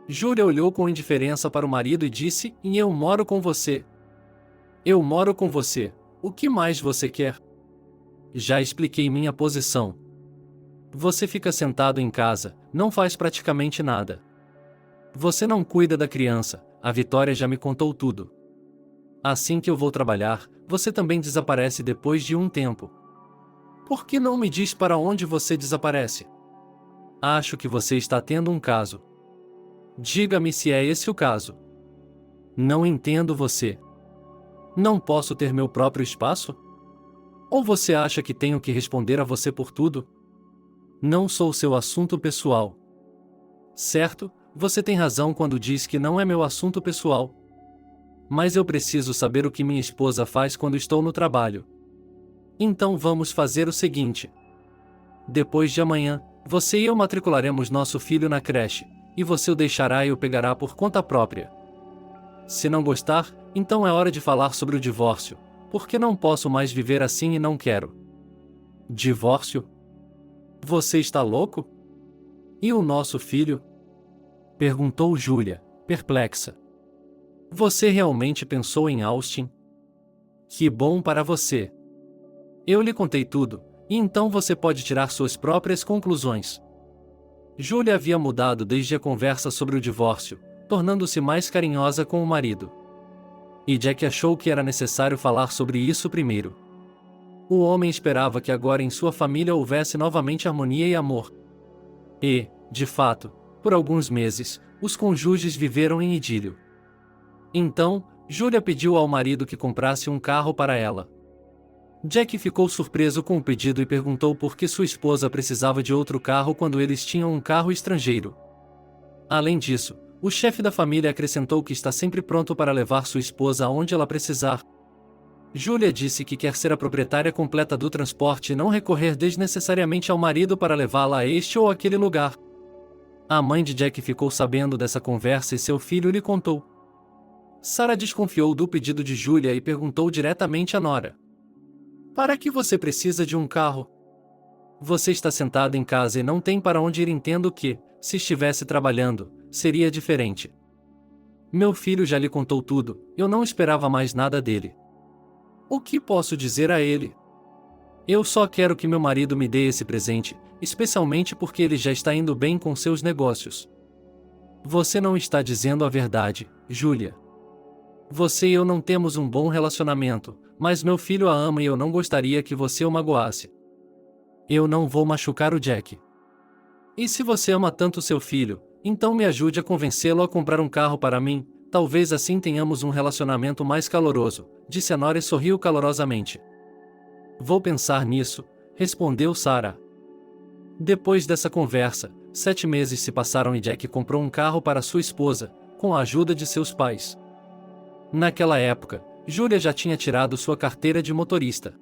Julia olhou com indiferença para o marido e disse: "E eu moro com você." "Eu moro com você. O que mais você quer?" "Já expliquei minha posição. Você fica sentado em casa, não faz praticamente nada. Você não cuida da criança, a Vitória já me contou tudo. Assim que eu vou trabalhar, você também desaparece depois de um tempo. Por que não me diz para onde você desaparece? Acho que você está tendo um caso. Diga-me se é esse o caso. Não entendo você. Não posso ter meu próprio espaço? Ou você acha que tenho que responder a você por tudo? Não sou seu assunto pessoal. Certo, você tem razão quando diz que não é meu assunto pessoal. Mas eu preciso saber o que minha esposa faz quando estou no trabalho. Então vamos fazer o seguinte. Depois de amanhã, você e eu matricularemos nosso filho na creche, e você o deixará e o pegará por conta própria. Se não gostar, então é hora de falar sobre o divórcio, porque não posso mais viver assim e não quero." "Divórcio? Você está louco? E o nosso filho?" perguntou Julia, perplexa. "Você realmente pensou em Austin? Que bom para você. Eu lhe contei tudo, e então você pode tirar suas próprias conclusões." Julia havia mudado desde a conversa sobre o divórcio, tornando-se mais carinhosa com o marido. E Jack achou que era necessário falar sobre isso primeiro. O homem esperava que agora em sua família houvesse novamente harmonia e amor. E, de fato, por alguns meses, os cônjuges viveram em idílio. Então, Julia pediu ao marido que comprasse um carro para ela. Jack ficou surpreso com o pedido e perguntou por que sua esposa precisava de outro carro quando eles tinham um carro estrangeiro. Além disso, O chefe da família acrescentou que está sempre pronto para levar sua esposa aonde ela precisar. Julia disse que quer ser a proprietária completa do transporte e não recorrer desnecessariamente ao marido para levá-la a este ou aquele lugar. A mãe de Jack ficou sabendo dessa conversa e seu filho lhe contou. Sarah desconfiou do pedido de Julia e perguntou diretamente a nora. Para que você precisa de um carro? Você está sentada em casa e não tem para onde ir. Entendo que, se estivesse trabalhando, seria diferente. Meu filho já lhe contou tudo, eu não esperava mais nada dele. O que posso dizer a ele? Eu só quero que meu marido me dê esse presente, especialmente porque ele já está indo bem com seus negócios. Você não está dizendo a verdade, Julia. Você e eu não temos um bom relacionamento, mas meu filho a ama e eu não gostaria que você o magoasse. Eu não vou machucar o Jack. E se você ama tanto seu filho, então me ajude a convencê-lo a comprar um carro para mim, talvez assim tenhamos um relacionamento mais caloroso, disse a nora e sorriu calorosamente. Vou pensar nisso, respondeu Sarah. Depois dessa conversa, 7 meses se passaram e Jack comprou um carro para sua esposa, com a ajuda de seus pais. Naquela época, Julia já tinha tirado sua carteira de motorista.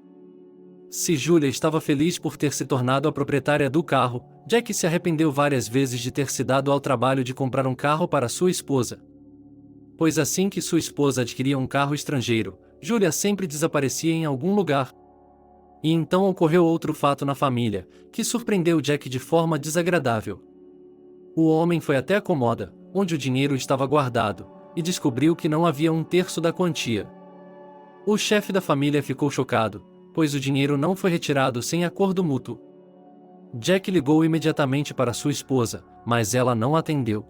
Se Julia estava feliz por ter se tornado a proprietária do carro, Jack se arrependeu várias vezes de ter se dado ao trabalho de comprar um carro para sua esposa. Pois assim que sua esposa adquiria um carro estrangeiro, Julia sempre desaparecia em algum lugar. E então ocorreu outro fato na família, que surpreendeu Jack de forma desagradável. O homem foi até a comoda, onde o dinheiro estava guardado, e descobriu que não havia 1/3 da quantia. O chefe da família ficou chocado, pois o dinheiro não foi retirado sem acordo mútuo. Jack ligou imediatamente para sua esposa, mas ela não atendeu.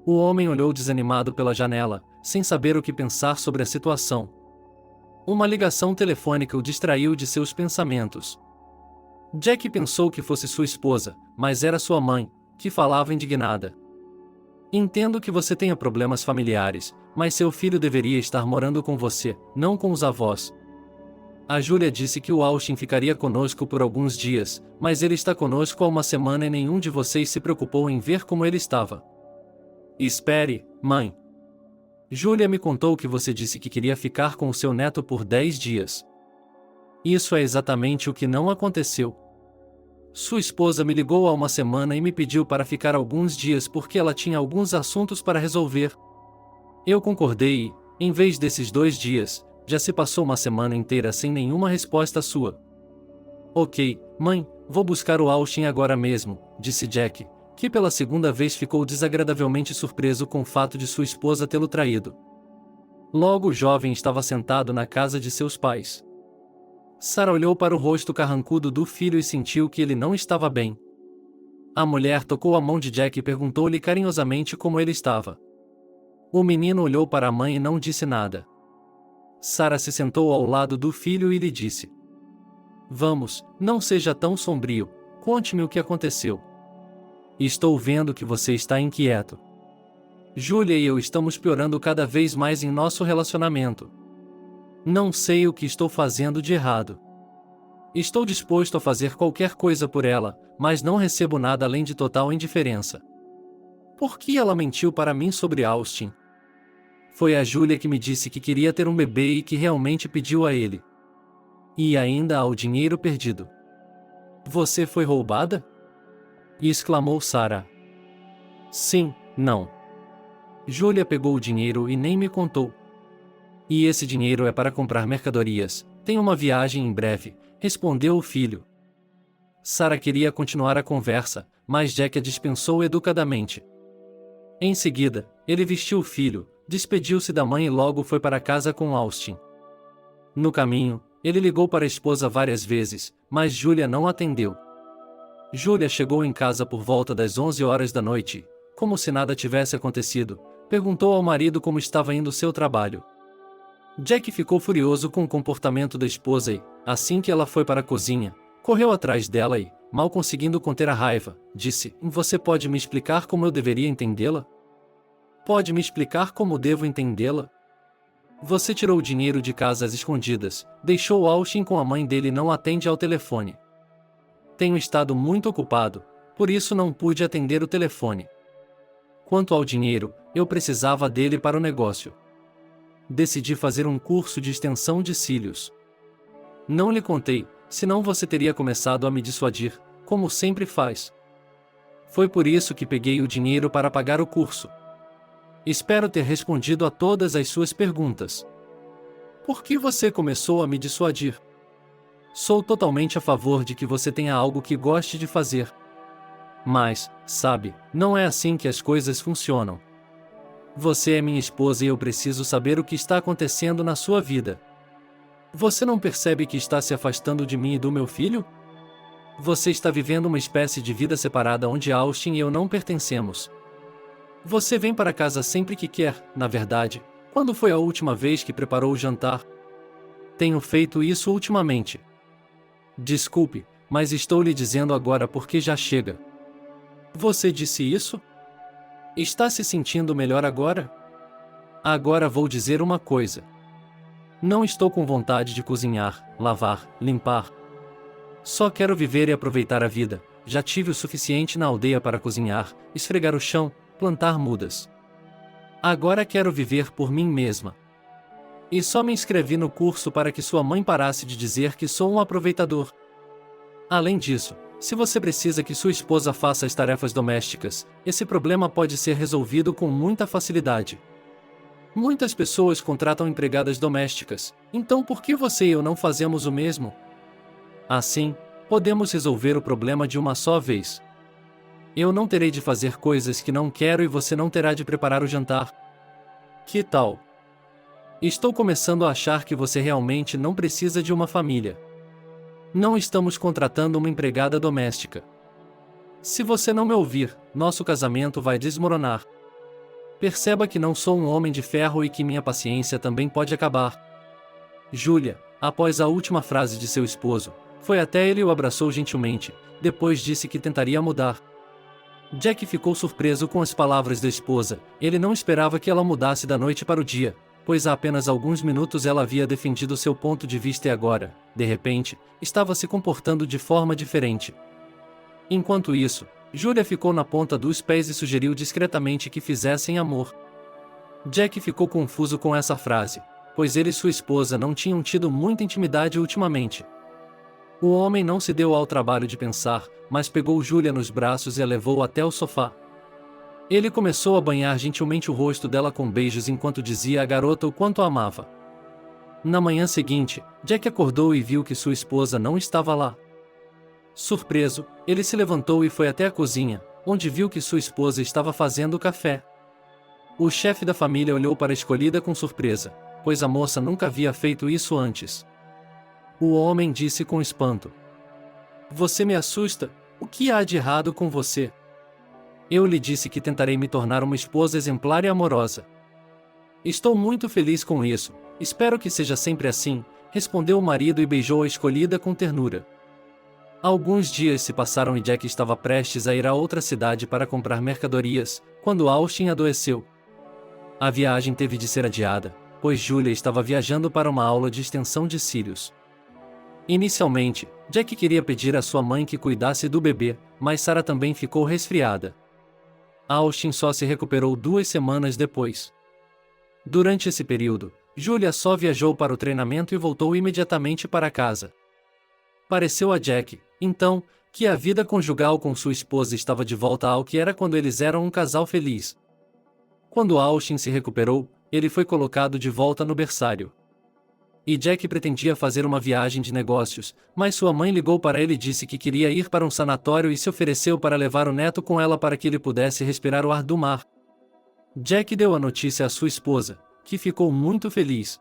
O homem olhou desanimado pela janela, sem saber o que pensar sobre a situação. Uma ligação telefônica o distraiu de seus pensamentos. Jack pensou que fosse sua esposa, mas era sua mãe, que falava indignada. Entendo que você tenha problemas familiares, mas seu filho deveria estar morando com você, não com os avós. A Julia disse que o Austin ficaria conosco por alguns dias, mas ele está conosco há uma semana e nenhum de vocês se preocupou em ver como ele estava. Espere, mãe. Julia me contou que você disse que queria ficar com o seu neto por 10 dias. Isso é exatamente o que não aconteceu. Sua esposa me ligou há uma semana e me pediu para ficar alguns dias porque ela tinha alguns assuntos para resolver. Eu concordei e, em vez desses 2 dias, já se passou uma semana inteira sem nenhuma resposta sua. Ok, mãe, vou buscar o Austin agora mesmo, disse Jack, que pela segunda vez ficou desagradavelmente surpreso com o fato de sua esposa tê-lo traído. Logo o jovem estava sentado na casa de seus pais. Sarah olhou para o rosto carrancudo do filho e sentiu que ele não estava bem. A mulher tocou a mão de Jack e perguntou-lhe carinhosamente como ele estava. O menino olhou para a mãe e não disse nada. Sarah se sentou ao lado do filho e lhe disse: Vamos, não seja tão sombrio, conte-me o que aconteceu. Estou vendo que você está inquieto. Julia e eu estamos piorando cada vez mais em nosso relacionamento. Não sei o que estou fazendo de errado. Estou disposto a fazer qualquer coisa por ela, mas não recebo nada além de total indiferença. Por que ela mentiu para mim sobre Austin? Foi a Julia que me disse que queria ter um bebê e que realmente pediu a ele. E ainda há o dinheiro perdido. Você foi roubada? Exclamou Sarah. Sim, não. Julia pegou o dinheiro e nem me contou. E esse dinheiro é para comprar mercadorias, tem uma viagem em breve, respondeu o filho. Sarah queria continuar a conversa, mas Jack a dispensou educadamente. Em seguida, ele vestiu o filho, despediu-se da mãe e logo foi para casa com Austin. No caminho, ele ligou para a esposa várias vezes, mas Julia não atendeu. Julia chegou em casa por volta das 11 horas da noite e, como se nada tivesse acontecido, perguntou ao marido como estava indo seu trabalho. Jack ficou furioso com o comportamento da esposa e, assim que ela foi para a cozinha, correu atrás dela e, mal conseguindo conter a raiva, disse: Você pode me explicar como eu deveria entendê-la? Pode me explicar como devo entendê-la? Você tirou o dinheiro de casa às escondidas, deixou Austin com a mãe dele e não atende ao telefone. Tenho estado muito ocupado, por isso não pude atender o telefone. Quanto ao dinheiro, eu precisava dele para o negócio. Decidi fazer um curso de extensão de cílios. Não lhe contei, senão você teria começado a me dissuadir, como sempre faz. Foi por isso que peguei o dinheiro para pagar o curso. Espero ter respondido a todas as suas perguntas. Por que você começou a me dissuadir? Sou totalmente a favor de que você tenha algo que goste de fazer. Mas, sabe, não é assim que as coisas funcionam. Você é minha esposa e eu preciso saber o que está acontecendo na sua vida. Você não percebe que está se afastando de mim e do meu filho? Você está vivendo uma espécie de vida separada onde Austin e eu não pertencemos. Você vem para casa sempre que quer, na verdade. Quando foi a última vez que preparou o jantar? Tenho feito isso ultimamente. Desculpe, mas estou lhe dizendo agora porque já chega. Você disse isso? Está se sentindo melhor agora? Agora vou dizer uma coisa. Não estou com vontade de cozinhar, lavar, limpar. Só quero viver e aproveitar a vida. Já tive o suficiente na aldeia para cozinhar, esfregar o chão, plantar mudas. Agora quero viver por mim mesma. E só me inscrevi no curso para que sua mãe parasse de dizer que sou um aproveitador. Além disso, se você precisa que sua esposa faça as tarefas domésticas, esse problema pode ser resolvido com muita facilidade. Muitas pessoas contratam empregadas domésticas, então por que você e eu não fazemos o mesmo? Assim, podemos resolver o problema de uma só vez. Eu não terei de fazer coisas que não quero e você não terá de preparar o jantar. Que tal? Estou começando a achar que você realmente não precisa de uma família. Não estamos contratando uma empregada doméstica. Se você não me ouvir, nosso casamento vai desmoronar. Perceba que não sou um homem de ferro e que minha paciência também pode acabar. Julia, após a última frase de seu esposo, foi até ele e o abraçou gentilmente, depois disse que tentaria mudar. Jack ficou surpreso com as palavras da esposa, ele não esperava que ela mudasse da noite para o dia, pois há apenas alguns minutos ela havia defendido seu ponto de vista e agora, de repente, estava se comportando de forma diferente. Enquanto isso, Julia ficou na ponta dos pés e sugeriu discretamente que fizessem amor. Jack ficou confuso com essa frase, pois ele e sua esposa não tinham tido muita intimidade ultimamente. O homem não se deu ao trabalho de pensar, mas pegou Julia nos braços e a levou até o sofá. Ele começou a banhar gentilmente o rosto dela com beijos enquanto dizia à garota o quanto a amava. Na manhã seguinte, Jack acordou e viu que sua esposa não estava lá. Surpreso, ele se levantou e foi até a cozinha, onde viu que sua esposa estava fazendo café. O chefe da família olhou para a escolhida com surpresa, pois a moça nunca havia feito isso antes. O homem disse com espanto: "Você me assusta, o que há de errado com você?" "Eu lhe disse que tentarei me tornar uma esposa exemplar e amorosa." "Estou muito feliz com isso, espero que seja sempre assim", respondeu o marido e beijou a escolhida com ternura. Alguns dias se passaram e Jack estava prestes a ir a outra cidade para comprar mercadorias, quando Austin adoeceu. A viagem teve de ser adiada, pois Julia estava viajando para uma aula de extensão de cílios. Inicialmente, Jack queria pedir à sua mãe que cuidasse do bebê, mas Sarah também ficou resfriada. Austin só se recuperou 2 semanas depois. Durante esse período, Julia só viajou para o treinamento e voltou imediatamente para casa. Pareceu a Jack, então, que a vida conjugal com sua esposa estava de volta ao que era quando eles eram um casal feliz. Quando Austin se recuperou, ele foi colocado de volta no berçário. E Jack pretendia fazer uma viagem de negócios, mas sua mãe ligou para ele e disse que queria ir para um sanatório e se ofereceu para levar o neto com ela para que ele pudesse respirar o ar do mar. Jack deu a notícia à sua esposa, que ficou muito feliz.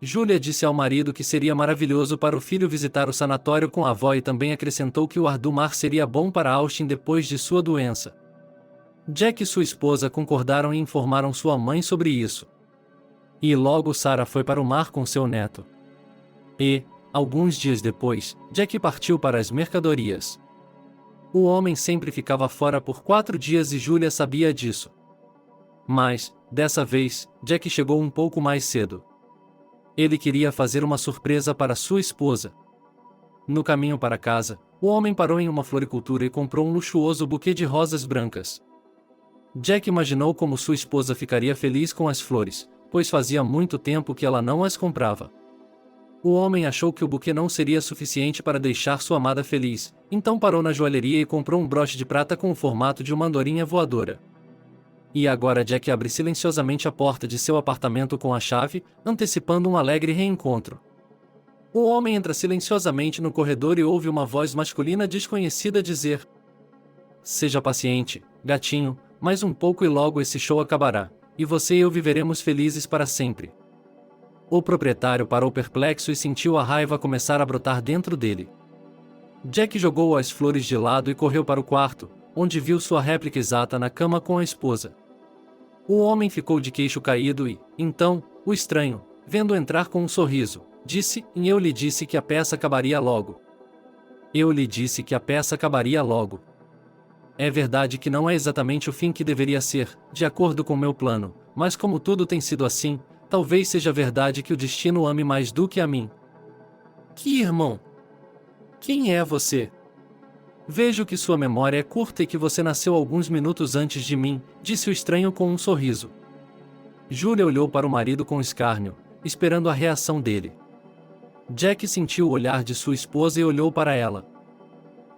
Julia disse ao marido que seria maravilhoso para o filho visitar o sanatório com a avó e também acrescentou que o ar do mar seria bom para Austin depois de sua doença. Jack e sua esposa concordaram e informaram sua mãe sobre isso. E logo Sarah foi para o mar com seu neto. E, alguns dias depois, Jack partiu para as mercadorias. O homem sempre ficava fora por 4 dias e Julia sabia disso. Mas, dessa vez, Jack chegou um pouco mais cedo. Ele queria fazer uma surpresa para sua esposa. No caminho para casa, o homem parou em uma floricultura e comprou um luxuoso buquê de rosas brancas. Jack imaginou como sua esposa ficaria feliz com as flores, pois fazia muito tempo que ela não as comprava. O homem achou que o buquê não seria suficiente para deixar sua amada feliz, então parou na joalheria e comprou um broche de prata com o formato de uma andorinha voadora. E agora Jack abre silenciosamente a porta de seu apartamento com a chave, antecipando um alegre reencontro. O homem entra silenciosamente no corredor e ouve uma voz masculina desconhecida dizer: "Seja paciente, gatinho, mais um pouco e logo esse show acabará, e você e eu viveremos felizes para sempre." O proprietário parou perplexo e sentiu a raiva começar a brotar dentro dele. Jack jogou as flores de lado e correu para o quarto, onde viu sua réplica exata na cama com a esposa. O homem ficou de queixo caído e, então, o estranho, vendo-o entrar com um sorriso, disse: "E eu lhe disse que a peça acabaria logo. Eu lhe disse que a peça acabaria logo. É verdade que não é exatamente o fim que deveria ser, de acordo com meu plano, mas como tudo tem sido assim, talvez seja verdade que o destino o ame mais do que a mim." "Que irmão? Quem é você?" "Vejo que sua memória é curta e que você nasceu alguns minutos antes de mim", disse o estranho com um sorriso. Julia olhou para o marido com escárnio, esperando a reação dele. Jack sentiu o olhar de sua esposa e olhou para ela.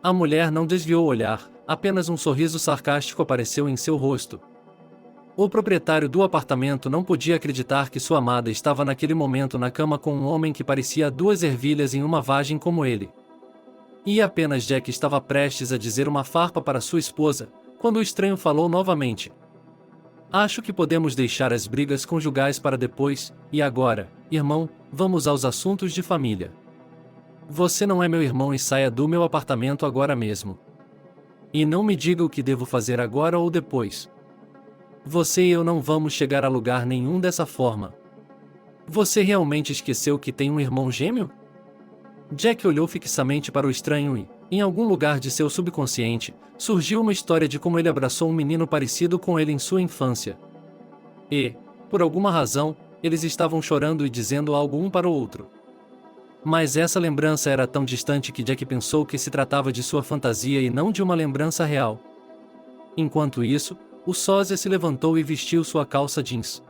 A mulher não desviou o olhar, apenas um sorriso sarcástico apareceu em seu rosto. O proprietário do apartamento não podia acreditar que sua amada estava naquele momento na cama com um homem que parecia 2 ervilhas em uma vagem como ele. E apenas Jack estava prestes a dizer uma farpa para sua esposa, quando o estranho falou novamente: "Acho que podemos deixar as brigas conjugais para depois, e agora, irmão, vamos aos assuntos de família. Você não é meu irmão e saia do meu apartamento agora mesmo. E não me diga o que devo fazer agora ou depois. Você e eu não vamos chegar a lugar nenhum dessa forma. Você realmente esqueceu que tem um irmão gêmeo?" Jack olhou fixamente para o estranho e, em algum lugar de seu subconsciente, surgiu uma história de como ele abraçou um menino parecido com ele em sua infância. E, por alguma razão, eles estavam chorando e dizendo algo um para o outro. Mas essa lembrança era tão distante que Jack pensou que se tratava de sua fantasia e não de uma lembrança real. Enquanto isso, o sósia se levantou e vestiu sua calça jeans.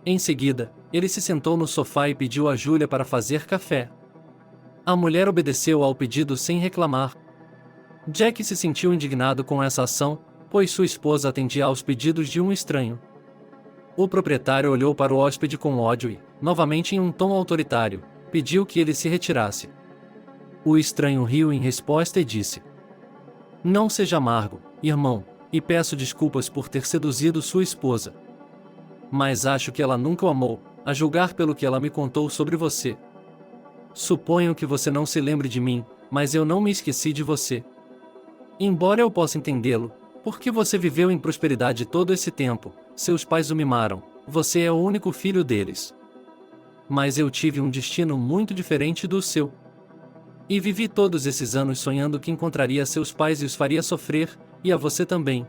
Em seguida, ele se sentou no sofá e pediu a Julia para fazer café. A mulher obedeceu ao pedido sem reclamar. Jack se sentiu indignado com essa ação, pois sua esposa atendia aos pedidos de um estranho. O proprietário olhou para o hóspede com ódio e, novamente em um tom autoritário, pediu que ele se retirasse. O estranho riu em resposta e disse: "Não seja amargo, irmão, e peço desculpas por ter seduzido sua esposa. Mas acho que ela nunca o amou, a julgar pelo que ela me contou sobre você. Suponho que você não se lembre de mim, mas eu não me esqueci de você. Embora eu possa entendê-lo, porque você viveu em prosperidade todo esse tempo, seus pais o mimaram, você é o único filho deles. Mas eu tive um destino muito diferente do seu. E vivi todos esses anos sonhando que encontraria seus pais e os faria sofrer, e a você também.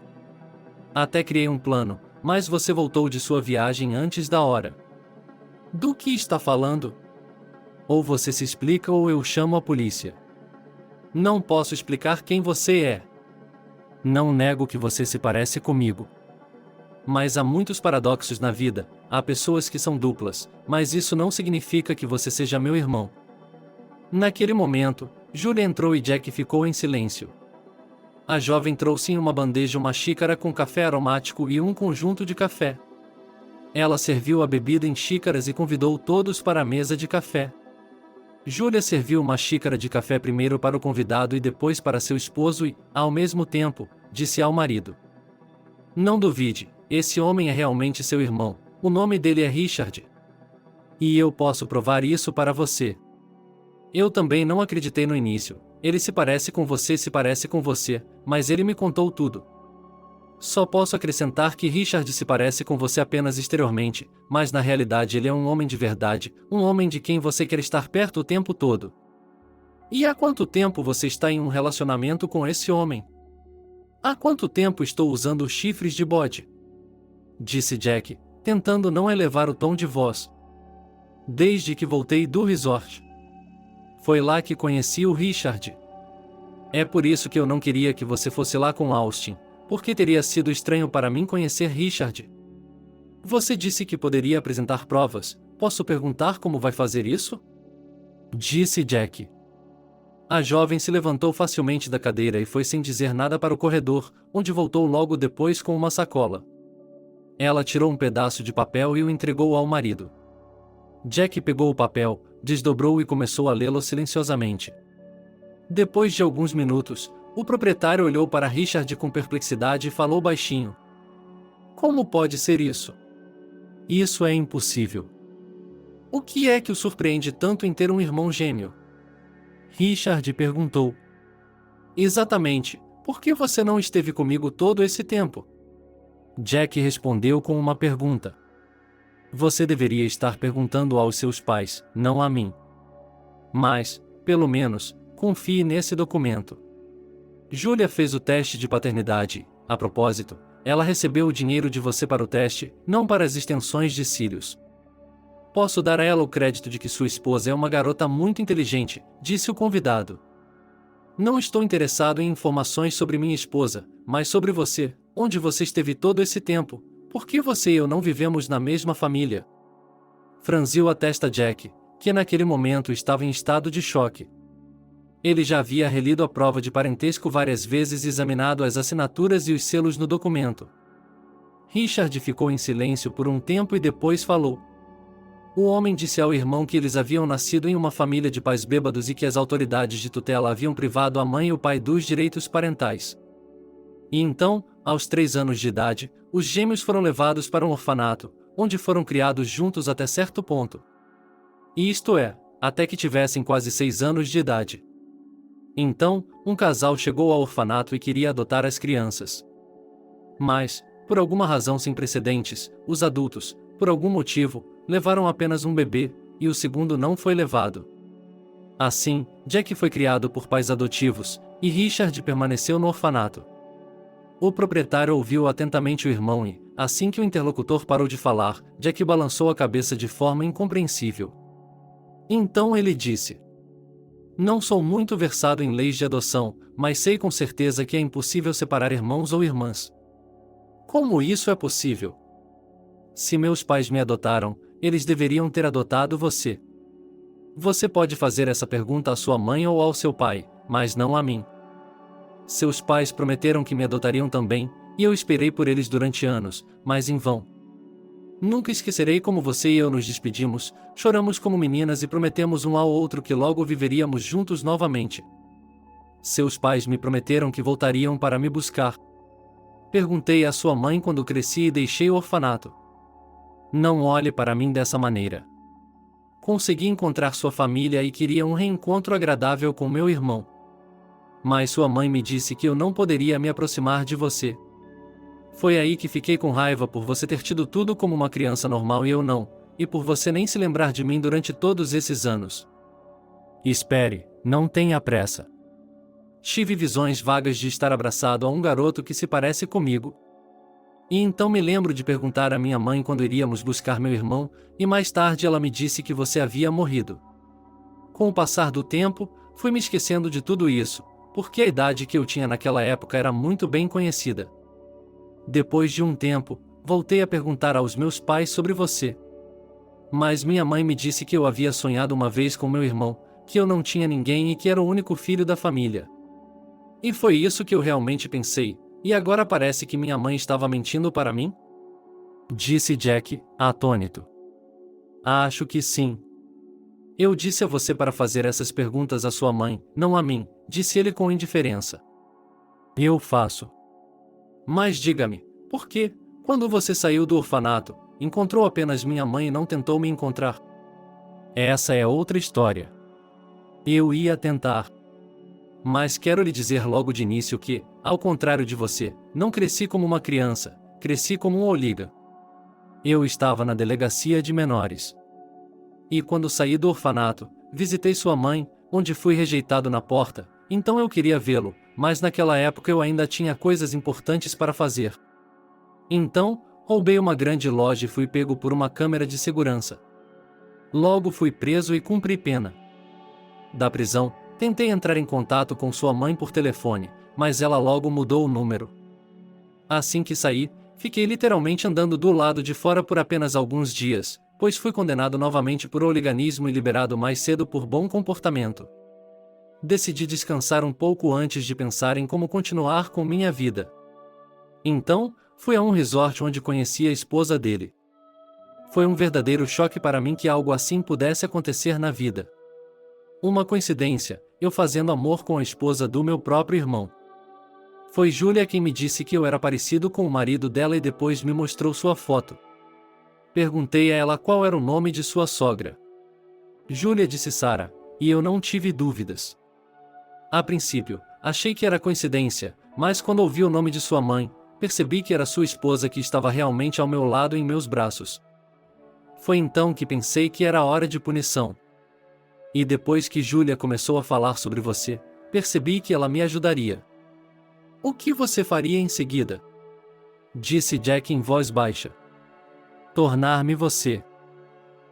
Até criei um plano, mas você voltou de sua viagem antes da hora." "Do que está falando? Ou você se explica ou eu chamo a polícia." "Não posso explicar quem você é. Não nego que você se parece comigo. Mas há muitos paradoxos na vida, há pessoas que são duplas, mas isso não significa que você seja meu irmão." Naquele momento, Julia entrou e Jack ficou em silêncio. A jovem trouxe em uma bandeja uma xícara com café aromático e um conjunto de café. Ela serviu a bebida em xícaras e convidou todos para a mesa de café. Julia serviu uma xícara de café primeiro para o convidado e depois para seu esposo e, ao mesmo tempo, disse ao marido: "Não duvide, esse homem é realmente seu irmão, o nome dele é Richard. E eu posso provar isso para você. Eu também não acreditei no início, ele se parece com você, mas ele me contou tudo. Só posso acrescentar que Richard se parece com você apenas exteriormente, mas na realidade ele é um homem de verdade, um homem de quem você quer estar perto o tempo todo." "E há quanto tempo você está em um relacionamento com esse homem?" "Há quanto tempo estou usando chifres de bode?" disse Jack, tentando não elevar o tom de voz. "Desde que voltei do resort. Foi lá que conheci o Richard. É por isso que eu não queria que você fosse lá com Austin, Porque teria sido estranho para mim conhecer Richard. Você disse que poderia apresentar provas. Posso perguntar como vai fazer isso? Disse Jack. A jovem se levantou facilmente da cadeira e foi sem dizer nada para o corredor, onde voltou logo depois com uma sacola. Ela tirou um pedaço de papel e o entregou ao marido. Jack pegou o papel, desdobrou e começou a lê-lo silenciosamente. Depois de alguns minutos, o proprietário olhou para Richard com perplexidade e falou baixinho. Como pode ser isso? Isso é impossível. O que é que o surpreende tanto em ter um irmão gêmeo? Richard perguntou. Exatamente, por que você não esteve comigo todo esse tempo? Jack respondeu com uma pergunta. Você deveria estar perguntando aos seus pais, não a mim. Mas, pelo menos, confie nesse documento. Julia fez o teste de paternidade. A propósito, ela recebeu o dinheiro de você para o teste, não para as extensões de cílios. Posso dar a ela o crédito de que sua esposa é uma garota muito inteligente, disse o convidado. Não estou interessado em informações sobre minha esposa, mas sobre você, onde você esteve todo esse tempo, por que você e eu não vivemos na mesma família? Franziu a testa Jack, que naquele momento estava em estado de choque. Ele já havia relido a prova de parentesco várias vezes e examinado as assinaturas e os selos no documento. Richard ficou em silêncio por um tempo e depois falou. O homem disse ao irmão que eles haviam nascido em uma família de pais bêbados e que as autoridades de tutela haviam privado a mãe e o pai dos direitos parentais. E então, aos 3 anos de idade, os gêmeos foram levados para um orfanato, onde foram criados juntos até certo ponto. E isto é, até que tivessem quase 6 anos de idade. Então, um casal chegou ao orfanato e queria adotar as crianças. Mas, por alguma razão sem precedentes, os adultos, por algum motivo, levaram apenas um bebê, e o segundo não foi levado. Assim, Jack foi criado por pais adotivos, e Richard permaneceu no orfanato. O proprietário ouviu atentamente o irmão e, assim que o interlocutor parou de falar, Jack balançou a cabeça de forma incompreensível. Então ele disse: Não sou muito versado em leis de adoção, mas sei com certeza que é impossível separar irmãos ou irmãs. Como isso é possível? Se meus pais me adotaram, eles deveriam ter adotado você. Você pode fazer essa pergunta à sua mãe ou ao seu pai, mas não a mim. Seus pais prometeram que me adotariam também, e eu esperei por eles durante anos, mas em vão. Nunca esquecerei como você e eu nos despedimos, choramos como meninas e prometemos um ao outro que logo viveríamos juntos novamente. Seus pais me prometeram que voltariam para me buscar. Perguntei à sua mãe quando cresci e deixei o orfanato. Não olhe para mim dessa maneira. Consegui encontrar sua família e queria um reencontro agradável com meu irmão. Mas sua mãe me disse que eu não poderia me aproximar de você. Foi aí que fiquei com raiva por você ter tido tudo como uma criança normal e eu não, e por você nem se lembrar de mim durante todos esses anos. Espere, não tenha pressa. Tive visões vagas de estar abraçado a um garoto que se parece comigo. E então me lembro de perguntar à minha mãe quando iríamos buscar meu irmão, e mais tarde ela me disse que você havia morrido. Com o passar do tempo, fui me esquecendo de tudo isso, porque a idade que eu tinha naquela época era muito bem conhecida. Depois de um tempo, voltei a perguntar aos meus pais sobre você. Mas minha mãe me disse que eu havia sonhado uma vez com meu irmão, que eu não tinha ninguém e que era o único filho da família. E foi isso que eu realmente pensei, e agora parece que minha mãe estava mentindo para mim? Disse Jack, atônito. Acho que sim. Eu disse a você para fazer essas perguntas à sua mãe, não a mim, disse ele com indiferença. Eu faço. Mas diga-me, por que, quando você saiu do orfanato, encontrou apenas minha mãe e não tentou me encontrar? Essa é outra história. Eu ia tentar. Mas quero lhe dizer logo de início que, ao contrário de você, não cresci como uma criança, cresci como um oliga. Eu estava na delegacia de menores. E quando saí do orfanato, visitei sua mãe, onde fui rejeitado na porta, então eu queria vê-lo, mas naquela época eu ainda tinha coisas importantes para fazer. Então, roubei uma grande loja e fui pego por uma câmera de segurança. Logo fui preso e cumpri pena. Da prisão, tentei entrar em contato com sua mãe por telefone, mas ela logo mudou o número. Assim que saí, fiquei literalmente andando do lado de fora por apenas alguns dias, pois fui condenado novamente por hooliganismo e liberado mais cedo por bom comportamento. Decidi descansar um pouco antes de pensar em como continuar com minha vida. Então, fui a um resort onde conheci a esposa dele. Foi um verdadeiro choque para mim que algo assim pudesse acontecer na vida. Uma coincidência, eu fazendo amor com a esposa do meu próprio irmão. Foi Julia quem me disse que eu era parecido com o marido dela e depois me mostrou sua foto. Perguntei a ela qual era o nome de sua sogra. Julia disse Sarah, e eu não tive dúvidas. A princípio, achei que era coincidência, mas quando ouvi o nome de sua mãe, percebi que era sua esposa que estava realmente ao meu lado em meus braços. Foi então que pensei que era hora de punição. E depois que Julia começou a falar sobre você, percebi que ela me ajudaria. O que você faria em seguida? Disse Jack em voz baixa. Tornar-me você.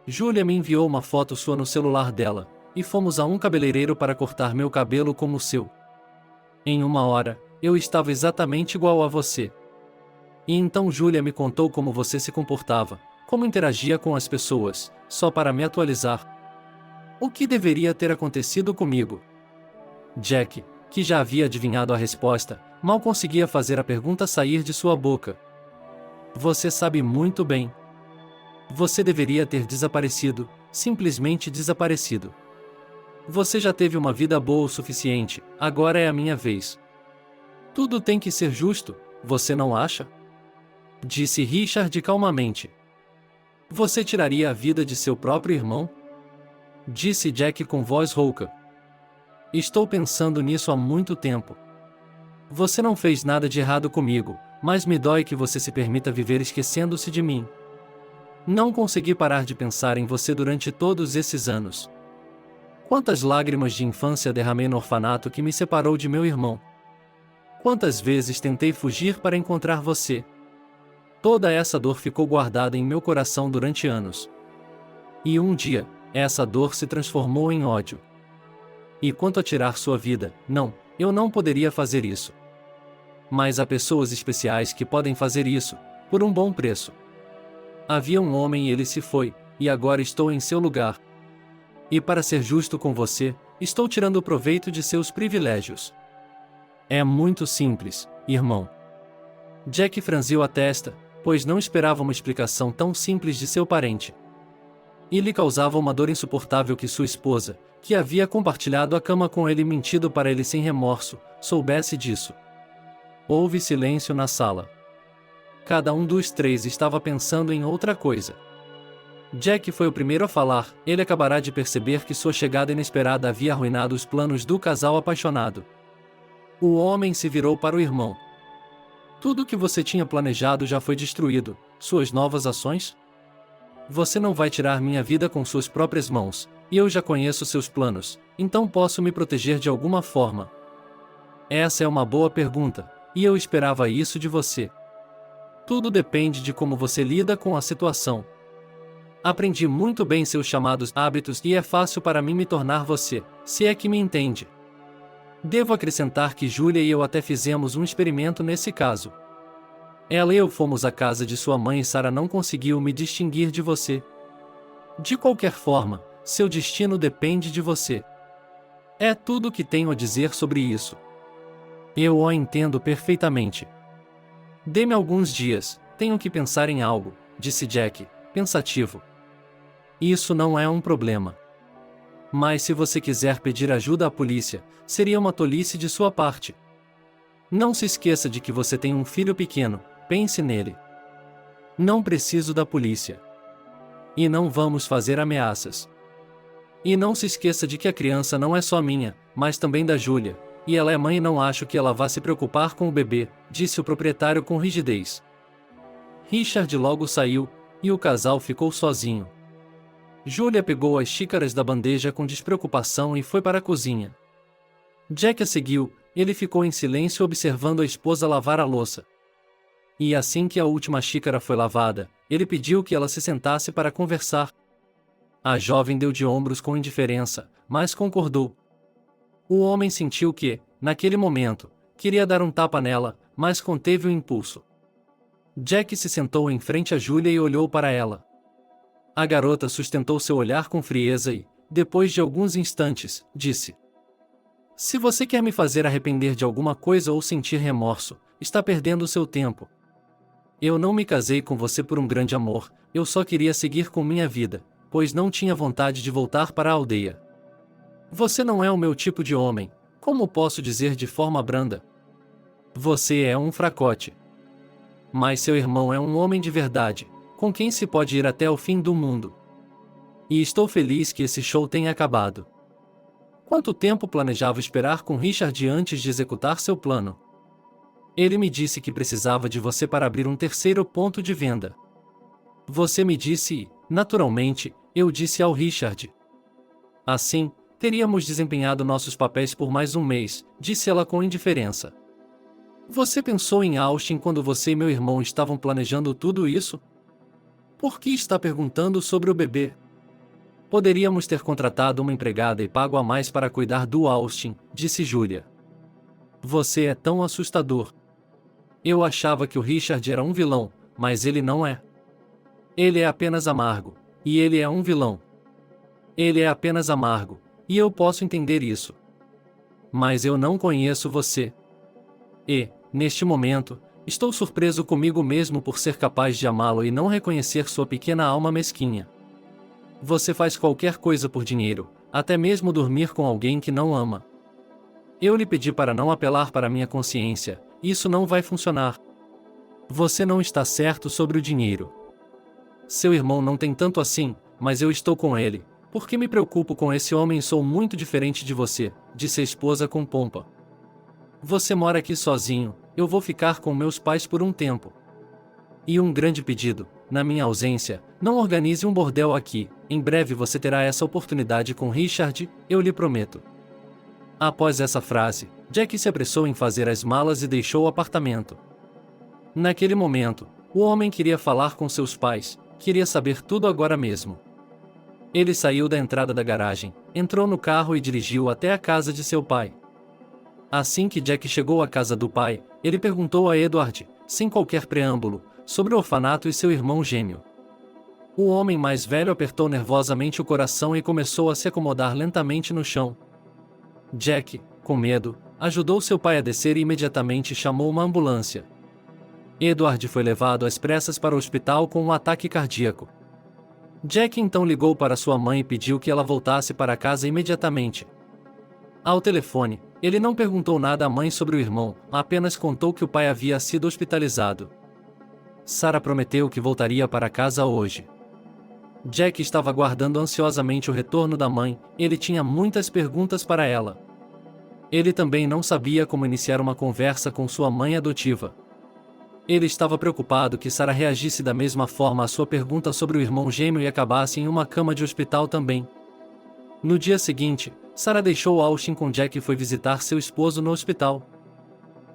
Julia me enviou uma foto sua no celular dela, e fomos a um cabeleireiro para cortar meu cabelo como o seu. Em 1 hora, eu estava exatamente igual a você. E então Julia me contou como você se comportava, como interagia com as pessoas, só para me atualizar. O que deveria ter acontecido comigo? Jack, que já havia adivinhado a resposta, mal conseguia fazer a pergunta sair de sua boca. Você sabe muito bem. Você deveria ter desaparecido, simplesmente desaparecido. Você já teve uma vida boa o suficiente, agora é a minha vez. Tudo tem que ser justo, você não acha? Disse Richard calmamente. Você tiraria a vida de seu próprio irmão? Disse Jack com voz rouca. Estou pensando nisso há muito tempo. Você não fez nada de errado comigo, mas me dói que você se permita viver esquecendo-se de mim. Não consegui parar de pensar em você durante todos esses anos. Quantas lágrimas de infância derramei no orfanato que me separou de meu irmão? Quantas vezes tentei fugir para encontrar você? Toda essa dor ficou guardada em meu coração durante anos. E um dia, essa dor se transformou em ódio. E quanto a tirar sua vida, não, eu não poderia fazer isso. Mas há pessoas especiais que podem fazer isso, por um bom preço. Havia um homem e ele se foi, e agora estou em seu lugar. E para ser justo com você, estou tirando proveito de seus privilégios. É muito simples, irmão. Jack franziu a testa, pois não esperava uma explicação tão simples de seu parente. E lhe causava uma dor insuportável que sua esposa, que havia compartilhado a cama com ele e mentido para ele sem remorso, soubesse disso. Houve silêncio na sala. Cada um dos três estava pensando em outra coisa. Jack foi o primeiro a falar, ele acabará de perceber que sua chegada inesperada havia arruinado os planos do casal apaixonado. O homem se virou para o irmão. Tudo o que você tinha planejado já foi destruído, suas novas ações? Você não vai tirar minha vida com suas próprias mãos, e eu já conheço seus planos, então posso me proteger de alguma forma. Essa é uma boa pergunta, e eu esperava isso de você. Tudo depende de como você lida com a situação. Aprendi muito bem seus chamados hábitos e é fácil para mim me tornar você, se é que me entende. Devo acrescentar que Julia e eu até fizemos um experimento nesse caso. Ela e eu fomos à casa de sua mãe e Sarah não conseguiu me distinguir de você. De qualquer forma, seu destino depende de você. É tudo o que tenho a dizer sobre isso. Eu o entendo perfeitamente. Dê-me alguns dias, tenho que pensar em algo, disse Jack, pensativo. Isso não é um problema. Mas se você quiser pedir ajuda à polícia, seria uma tolice de sua parte. Não se esqueça de que você tem um filho pequeno, pense nele. Não preciso da polícia. E não vamos fazer ameaças. E não se esqueça de que a criança não é só minha, mas também da Julia, e ela é mãe e não acho que ela vá se preocupar com o bebê, disse o proprietário com rigidez. Richard logo saiu, e o casal ficou sozinho. Julia pegou as xícaras da bandeja com despreocupação e foi para a cozinha. Jack a seguiu, ele ficou em silêncio observando a esposa lavar a louça. E assim que a última xícara foi lavada, ele pediu que ela se sentasse para conversar. A jovem deu de ombros com indiferença, mas concordou. O homem sentiu que, naquele momento, queria dar um tapa nela, mas conteve o impulso. Jack se sentou em frente a Julia e olhou para ela. A garota sustentou seu olhar com frieza e, depois de alguns instantes, disse: Se você quer me fazer arrepender de alguma coisa ou sentir remorso, está perdendo seu tempo. Eu não me casei com você por um grande amor, eu só queria seguir com minha vida, pois não tinha vontade de voltar para a aldeia. Você não é o meu tipo de homem, como posso dizer de forma branda? Você é um fracote. Mas seu irmão é um homem de verdade, com quem se pode ir até o fim do mundo. E estou feliz que esse show tenha acabado. Quanto tempo planejava esperar com Richard antes de executar seu plano? Ele me disse que precisava de você para abrir um terceiro ponto de venda. Você me disse e, naturalmente, eu disse ao Richard. Assim, teríamos desempenhado nossos papéis por mais um mês, disse ela com indiferença. Você pensou em Austin quando você e meu irmão estavam planejando tudo isso? Por que está perguntando sobre o bebê? Poderíamos ter contratado uma empregada e pago a mais para cuidar do Austin, disse Julia. Você é tão assustador. Eu achava que o Richard era um vilão, mas ele não é. Ele é apenas amargo, e ele é um vilão. Ele é apenas amargo, e eu posso entender isso. Mas eu não conheço você. E, neste momento, estou surpreso comigo mesmo por ser capaz de amá-lo e não reconhecer sua pequena alma mesquinha. Você faz qualquer coisa por dinheiro, até mesmo dormir com alguém que não ama. Eu lhe pedi para não apelar para minha consciência, isso não vai funcionar. Você não está certo sobre o dinheiro. Seu irmão não tem tanto assim, mas eu estou com ele. Por que me preocupo com esse homem? Sou muito diferente de você, disse a esposa com pompa. Você mora aqui sozinho, eu vou ficar com meus pais por um tempo. E um grande pedido, na minha ausência, não organize um bordel aqui, em breve você terá essa oportunidade com Richard, eu lhe prometo. Após essa frase, Jack se apressou em fazer as malas e deixou o apartamento. Naquele momento, o homem queria falar com seus pais, queria saber tudo agora mesmo. Ele saiu da entrada da garagem, entrou no carro e dirigiu até a casa de seu pai. Assim que Jack chegou à casa do pai, ele perguntou a Edward, sem qualquer preâmbulo, sobre o orfanato e seu irmão gêmeo. O homem mais velho apertou nervosamente o coração e começou a se acomodar lentamente no chão. Jack, com medo, ajudou seu pai a descer e imediatamente chamou uma ambulância. Edward foi levado às pressas para o hospital com um ataque cardíaco. Jack então ligou para sua mãe e pediu que ela voltasse para casa imediatamente. Ao telefone, ele não perguntou nada à mãe sobre o irmão, apenas contou que o pai havia sido hospitalizado. Sarah prometeu que voltaria para casa hoje. Jack estava aguardando ansiosamente o retorno da mãe, ele tinha muitas perguntas para ela. Ele também não sabia como iniciar uma conversa com sua mãe adotiva. Ele estava preocupado que Sarah reagisse da mesma forma à sua pergunta sobre o irmão gêmeo e acabasse em uma cama de hospital também. No dia seguinte, Sarah deixou Austin com Jack e foi visitar seu esposo no hospital.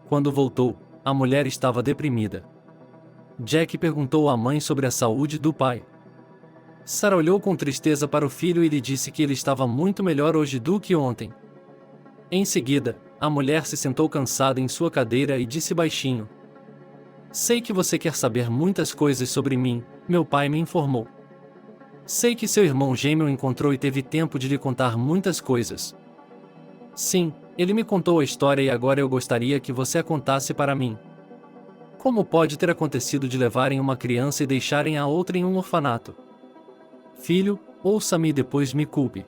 Quando voltou, a mulher estava deprimida. Jack perguntou à mãe sobre a saúde do pai. Sarah olhou com tristeza para o filho e lhe disse que ele estava muito melhor hoje do que ontem. Em seguida, a mulher se sentou cansada em sua cadeira e disse baixinho: Sei que você quer saber muitas coisas sobre mim, meu pai me informou. Sei que seu irmão gêmeo encontrou e teve tempo de lhe contar muitas coisas. Sim, ele me contou a história e agora eu gostaria que você a contasse para mim. Como pode ter acontecido de levarem uma criança e deixarem a outra em um orfanato? Filho, ouça-me e depois me culpe.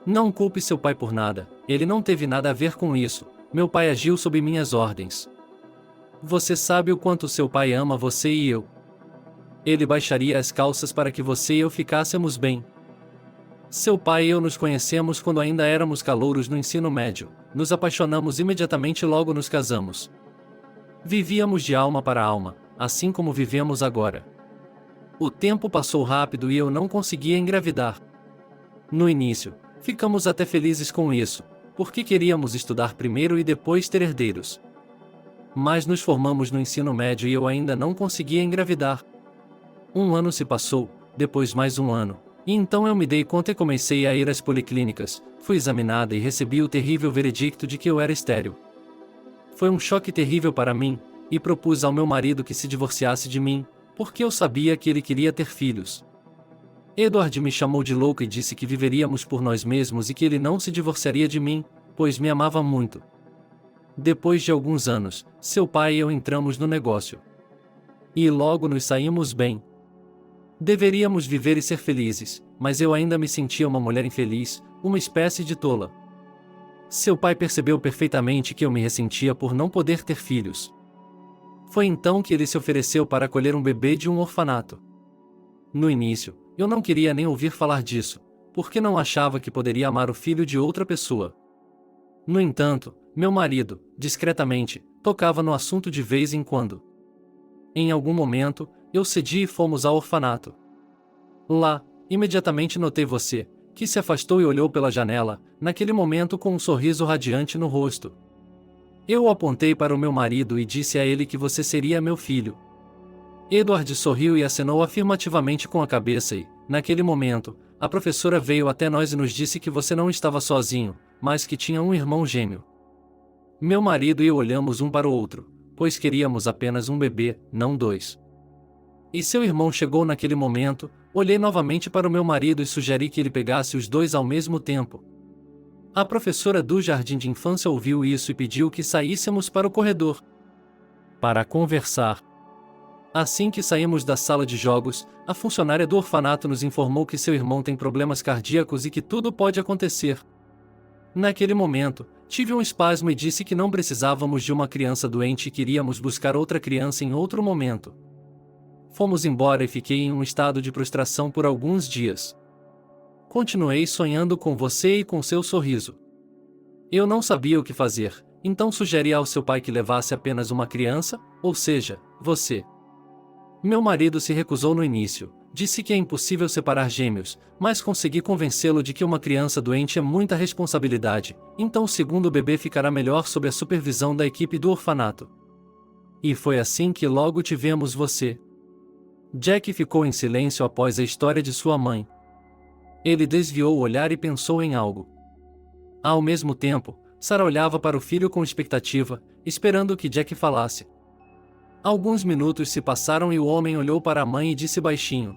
Não culpe seu pai por nada, ele não teve nada a ver com isso, meu pai agiu sob minhas ordens. Você sabe o quanto seu pai ama você e eu. Ele baixaria as calças para que você e eu ficássemos bem. Seu pai e eu nos conhecemos quando ainda éramos calouros no ensino médio, nos apaixonamos imediatamente e logo nos casamos. Vivíamos de alma para alma, assim como vivemos agora. O tempo passou rápido e eu não conseguia engravidar. No início, ficamos até felizes com isso, porque queríamos estudar primeiro e depois ter herdeiros. Mas nos formamos no ensino médio e eu ainda não conseguia engravidar. Um ano se passou, depois mais um ano, e então eu me dei conta e comecei a ir às policlínicas, fui examinada e recebi o terrível veredicto de que eu era estéril. Foi um choque terrível para mim, e propus ao meu marido que se divorciasse de mim, porque eu sabia que ele queria ter filhos. Edward me chamou de louca e disse que viveríamos por nós mesmos e que ele não se divorciaria de mim, pois me amava muito. Depois de alguns anos, seu pai e eu entramos no negócio. E logo nos saímos bem. Deveríamos viver e ser felizes, mas eu ainda me sentia uma mulher infeliz, uma espécie de tola. Seu pai percebeu perfeitamente que eu me ressentia por não poder ter filhos. Foi então que ele se ofereceu para acolher um bebê de um orfanato. No início, eu não queria nem ouvir falar disso, porque não achava que poderia amar o filho de outra pessoa. No entanto, meu marido, discretamente, tocava no assunto de vez em quando. Em algum momento, eu cedi e fomos ao orfanato. Lá, imediatamente notei você, que se afastou e olhou pela janela, naquele momento com um sorriso radiante no rosto. Eu apontei para o meu marido e disse a ele que você seria meu filho. Edward sorriu e acenou afirmativamente com a cabeça e, naquele momento, a professora veio até nós e nos disse que você não estava sozinho, mas que tinha um irmão gêmeo. Meu marido e eu olhamos um para o outro, pois queríamos apenas um bebê, não dois. E seu irmão chegou naquele momento. Olhei novamente para o meu marido e sugeri que ele pegasse os dois ao mesmo tempo. A professora do jardim de infância ouviu isso e pediu que saíssemos para o corredor para conversar. Assim que saímos da sala de jogos, a funcionária do orfanato nos informou que seu irmão tem problemas cardíacos e que tudo pode acontecer. Naquele momento, tive um espasmo e disse que não precisávamos de uma criança doente e queríamos buscar outra criança em outro momento. Fomos embora e fiquei em um estado de prostração por alguns dias. Continuei sonhando com você e com seu sorriso. Eu não sabia o que fazer, então sugeri ao seu pai que levasse apenas uma criança, ou seja, você. Meu marido se recusou no início, disse que é impossível separar gêmeos, mas consegui convencê-lo de que uma criança doente é muita responsabilidade, então o segundo bebê ficará melhor sob a supervisão da equipe do orfanato. E foi assim que logo tivemos você. Jack ficou em silêncio após a história de sua mãe. Ele desviou o olhar e pensou em algo. Ao mesmo tempo, Sarah olhava para o filho com expectativa, esperando que Jack falasse. Alguns minutos se passaram e o homem olhou para a mãe e disse baixinho: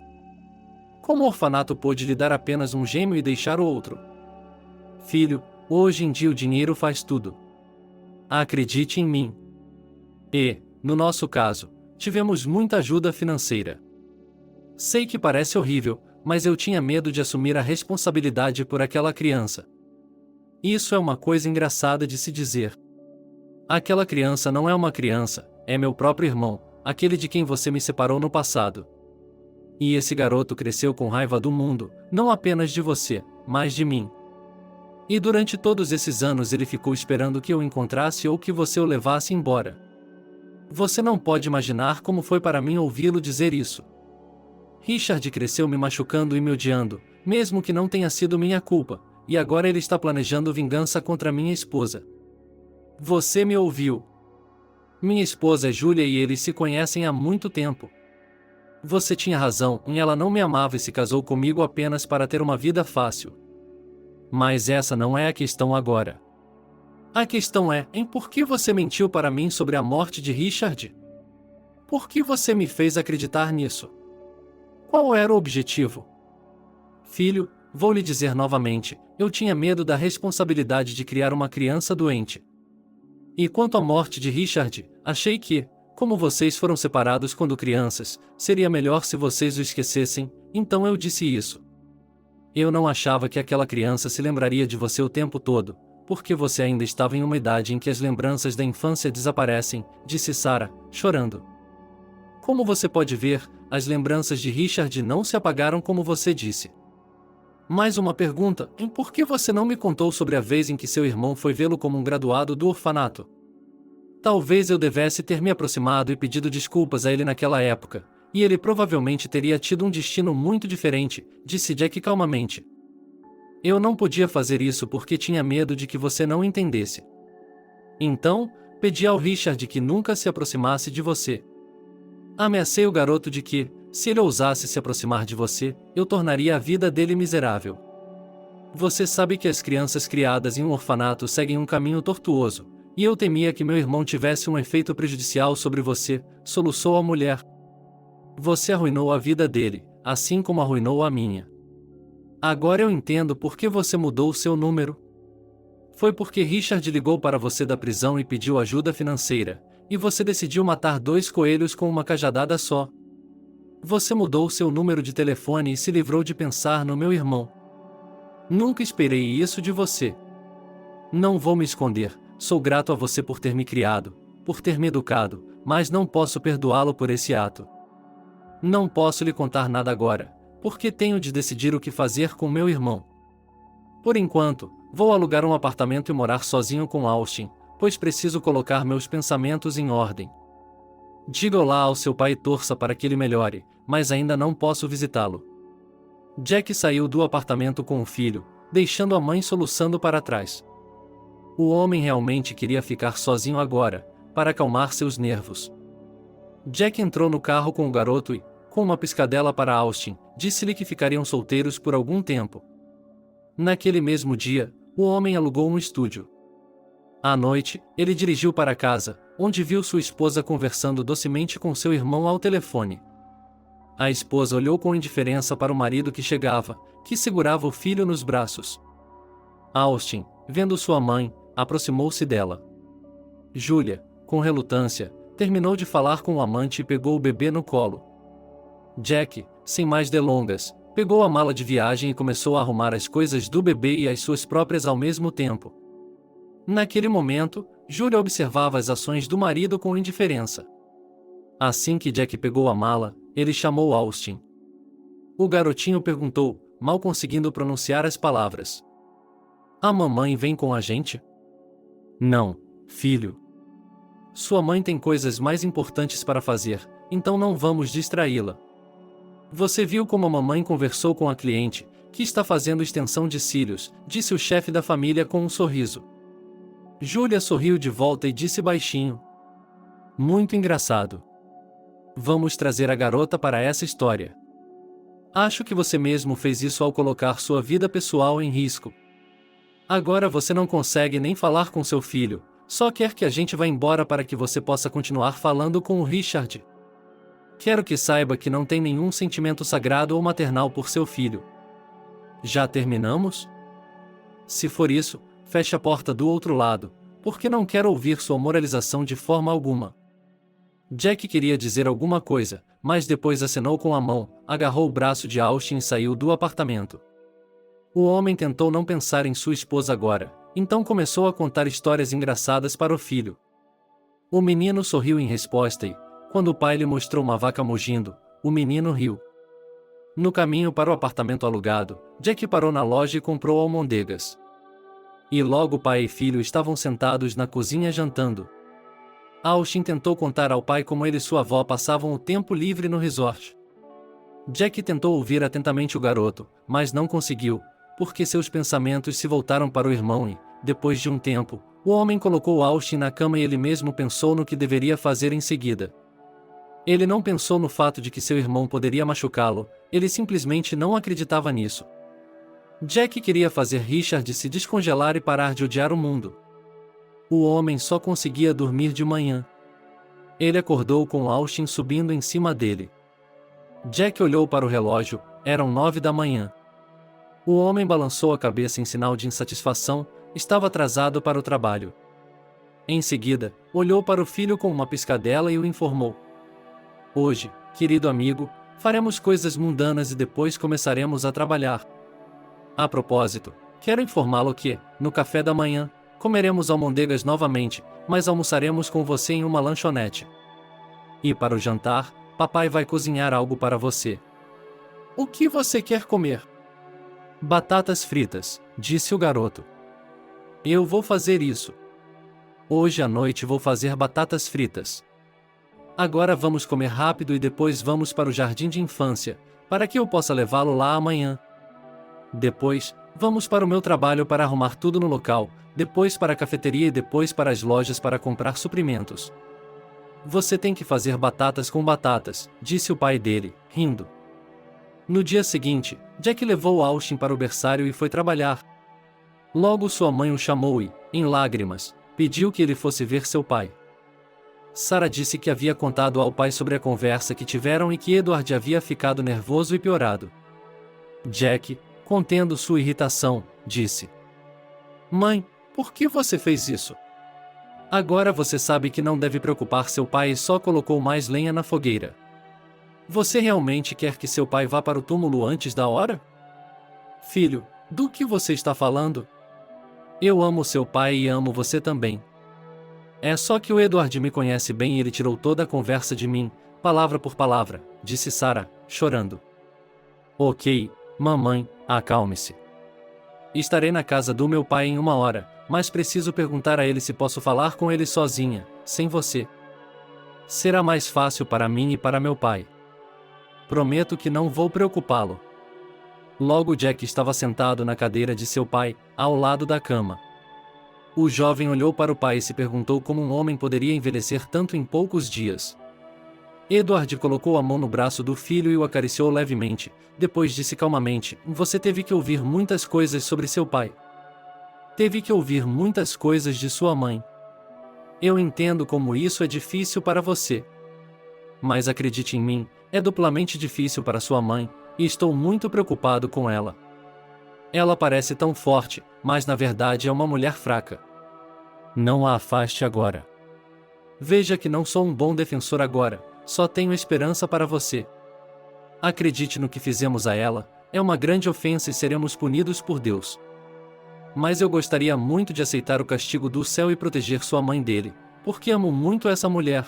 como o orfanato pôde lhe dar apenas um gêmeo e deixar o outro? Filho, hoje em dia o dinheiro faz tudo. Acredite em mim. E, no nosso caso, tivemos muita ajuda financeira. Sei que parece horrível, mas eu tinha medo de assumir a responsabilidade por aquela criança. Isso é uma coisa engraçada de se dizer. Aquela criança não é uma criança, é meu próprio irmão, aquele de quem você me separou no passado. E esse garoto cresceu com raiva do mundo, não apenas de você, mas de mim. E durante todos esses anos ele ficou esperando que eu o encontrasse ou que você o levasse embora. Você não pode imaginar como foi para mim ouvi-lo dizer isso. Richard cresceu me machucando e me odiando, mesmo que não tenha sido minha culpa, e agora ele está planejando vingança contra minha esposa. Você me ouviu. Minha esposa é Julia e eles se conhecem há muito tempo. Você tinha razão, ela não me amava e se casou comigo apenas para ter uma vida fácil. Mas essa não é a questão agora. A questão é, por que você mentiu para mim sobre a morte de Richard? Por que você me fez acreditar nisso? Qual era o objetivo? Filho, vou lhe dizer novamente, eu tinha medo da responsabilidade de criar uma criança doente. E quanto à morte de Richard, achei que, como vocês foram separados quando crianças, seria melhor se vocês o esquecessem, então eu disse isso. Eu não achava que aquela criança se lembraria de você o tempo todo, porque você ainda estava em uma idade em que as lembranças da infância desaparecem, disse Sarah, chorando. Como você pode ver, as lembranças de Richard não se apagaram como você disse. Mais uma pergunta, por que você não me contou sobre a vez em que seu irmão foi vê-lo como um graduado do orfanato? Talvez eu devesse ter me aproximado e pedido desculpas a ele naquela época, e ele provavelmente teria tido um destino muito diferente, disse Jack calmamente. Eu não podia fazer isso porque tinha medo de que você não entendesse. Então, pedi ao Richard que nunca se aproximasse de você. Ameacei o garoto de que, se ele ousasse se aproximar de você, eu tornaria a vida dele miserável. Você sabe que as crianças criadas em um orfanato seguem um caminho tortuoso, E eu temia que meu irmão tivesse um efeito prejudicial sobre você, soluçou a mulher. Você arruinou a vida dele, assim como arruinou a minha. Agora eu entendo por que você mudou o seu número. Foi porque Richard ligou para você da prisão e pediu ajuda financeira, e você decidiu matar 2 coelhos com uma cajadada só. Você mudou o seu número de telefone e se livrou de pensar no meu irmão. Nunca esperei isso de você. Não vou me esconder, sou grato a você por ter me criado, por ter me educado, mas não posso perdoá-lo por esse ato. Não posso lhe contar nada agora, porque tenho de decidir o que fazer com meu irmão. Por enquanto, vou alugar um apartamento e morar sozinho com Austin, pois preciso colocar meus pensamentos em ordem. Diga olá ao seu pai e torça para que ele melhore, mas ainda não posso visitá-lo. Jack saiu do apartamento com o filho, deixando a mãe soluçando para trás. O homem realmente queria ficar sozinho agora, para acalmar seus nervos. Jack entrou no carro com o garoto e, com uma piscadela para Austin, disse-lhe que ficariam solteiros por algum tempo. Naquele mesmo dia, o homem alugou um estúdio. À noite, ele dirigiu para casa, onde viu sua esposa conversando docemente com seu irmão ao telefone. A esposa olhou com indiferença para o marido que chegava, que segurava o filho nos braços. Austin, vendo sua mãe, aproximou-se dela. Julia, com relutância, terminou de falar com o amante e pegou o bebê no colo. Jack, sem mais delongas, pegou a mala de viagem e começou a arrumar as coisas do bebê e as suas próprias ao mesmo tempo. Naquele momento, Julia observava as ações do marido com indiferença. Assim que Jack pegou a mala, ele chamou Austin. O garotinho perguntou, mal conseguindo pronunciar as palavras. A mamãe vem com a gente? Não, filho. Sua mãe tem coisas mais importantes para fazer, então não vamos distraí-la. Você viu como a mamãe conversou com a cliente, que está fazendo extensão de cílios, disse o chefe da família com um sorriso. Julia sorriu de volta e disse baixinho. Muito engraçado. Vamos trazer a garota para essa história. Acho que você mesmo fez isso ao colocar sua vida pessoal em risco. Agora você não consegue nem falar com seu filho, só quer que a gente vá embora para que você possa continuar falando com o Richard. Quero que saiba que não tem nenhum sentimento sagrado ou maternal por seu filho. Já terminamos? Se for isso, feche a porta do outro lado, porque não quero ouvir sua moralização de forma alguma. Jack queria dizer alguma coisa, mas depois acenou com a mão, agarrou o braço de Austin e saiu do apartamento. O homem tentou não pensar em sua esposa agora, então começou a contar histórias engraçadas para o filho. O menino sorriu em resposta e, quando o pai lhe mostrou uma vaca mugindo, o menino riu. No caminho para o apartamento alugado, Jack parou na loja e comprou almôndegas. E logo pai e filho estavam sentados na cozinha jantando. Austin tentou contar ao pai como ele e sua avó passavam o tempo livre no resort. Jack tentou ouvir atentamente o garoto, mas não conseguiu, porque seus pensamentos se voltaram para o irmão e, depois de um tempo, o homem colocou Austin na cama e ele mesmo pensou no que deveria fazer em seguida. Ele não pensou no fato de que seu irmão poderia machucá-lo, ele simplesmente não acreditava nisso. Jack queria fazer Richard se descongelar e parar de odiar o mundo. O homem só conseguia dormir de manhã. Ele acordou com Austin subindo em cima dele. Jack olhou para o relógio, eram 9 da manhã. O homem balançou a cabeça em sinal de insatisfação, estava atrasado para o trabalho. Em seguida, olhou para o filho com uma piscadela e o informou. Hoje, querido amigo, faremos coisas mundanas e depois começaremos a trabalhar. A propósito, quero informá-lo que, no café da manhã, comeremos almôndegas novamente, mas almoçaremos com você em uma lanchonete. E para o jantar, papai vai cozinhar algo para você. O que você quer comer? Batatas fritas, disse o garoto. Eu vou fazer isso. Hoje à noite vou fazer batatas fritas. Agora vamos comer rápido e depois vamos para o jardim de infância, para que eu possa levá-lo lá amanhã. Depois, vamos para o meu trabalho para arrumar tudo no local, depois para a cafeteria e depois para as lojas para comprar suprimentos. Você tem que fazer batatas com batatas, disse o pai dele, rindo. No dia seguinte, Jack levou Austin para o berçário e foi trabalhar. Logo sua mãe o chamou e, em lágrimas, pediu que ele fosse ver seu pai. Sarah disse que havia contado ao pai sobre a conversa que tiveram e que Edward havia ficado nervoso e piorado. Jack, contendo sua irritação, disse: Mãe, por que você fez isso? Agora você sabe que não deve preocupar seu pai e só colocou mais lenha na fogueira. Você realmente quer que seu pai vá para o túmulo antes da hora? Filho, do que você está falando? Eu amo seu pai e amo você também. É só que o Edward me conhece bem e ele tirou toda a conversa de mim, palavra por palavra, disse Sarah, chorando. Ok, mamãe, acalme-se. Estarei na casa do meu pai em 1 hora, mas preciso perguntar a ele se posso falar com ele sozinha, sem você. Será mais fácil para mim e para meu pai. Prometo que não vou preocupá-lo. Logo Jack estava sentado na cadeira de seu pai, ao lado da cama. O jovem olhou para o pai e se perguntou como um homem poderia envelhecer tanto em poucos dias. Edward colocou a mão no braço do filho e o acariciou levemente, depois disse calmamente: Você teve que ouvir muitas coisas sobre seu pai. Teve que ouvir muitas coisas de sua mãe. Eu entendo como isso é difícil para você. Mas acredite em mim, é duplamente difícil para sua mãe, e estou muito preocupado com ela. Ela parece tão forte, mas na verdade é uma mulher fraca. Não a afaste agora. Veja que não sou um bom defensor agora, só tenho esperança para você. Acredite no que fizemos a ela, é uma grande ofensa e seremos punidos por Deus. Mas eu gostaria muito de aceitar o castigo do céu e proteger sua mãe dele, porque amo muito essa mulher.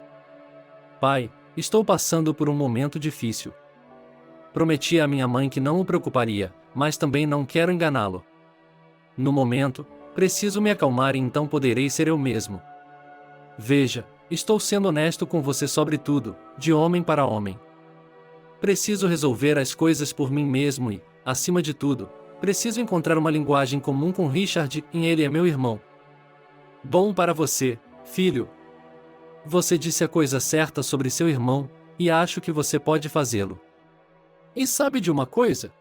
Pai, estou passando por um momento difícil. Prometi à minha mãe que não o preocuparia, mas também não quero enganá-lo. No momento, preciso me acalmar e então poderei ser eu mesmo. Veja, estou sendo honesto com você sobre tudo, de homem para homem. Preciso resolver as coisas por mim mesmo e, acima de tudo, preciso encontrar uma linguagem comum com Richard e ele é meu irmão. Bom para você, filho. Você disse a coisa certa sobre seu irmão, e acho que você pode fazê-lo. E sabe de uma coisa?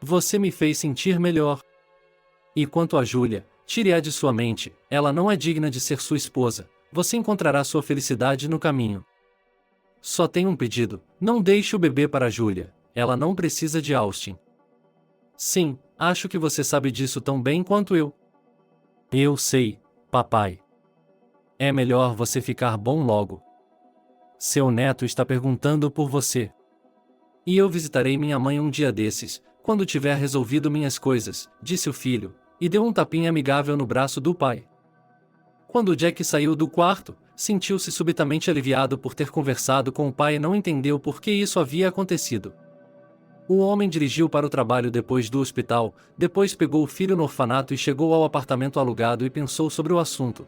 Você me fez sentir melhor. E quanto a Julia, tire-a de sua mente, ela não é digna de ser sua esposa, você encontrará sua felicidade no caminho. Só tenho um pedido, não deixe o bebê para Julia, ela não precisa de Austin. Sim, acho que você sabe disso tão bem quanto eu. Eu sei, papai. É melhor você ficar bom logo. Seu neto está perguntando por você. E eu visitarei minha mãe um dia desses, quando tiver resolvido minhas coisas, disse o filho, e deu um tapinha amigável no braço do pai. Quando Jack saiu do quarto, sentiu-se subitamente aliviado por ter conversado com o pai e não entendeu por que isso havia acontecido. O homem dirigiu para o trabalho depois do hospital, depois pegou o filho no orfanato e chegou ao apartamento alugado e pensou sobre o assunto.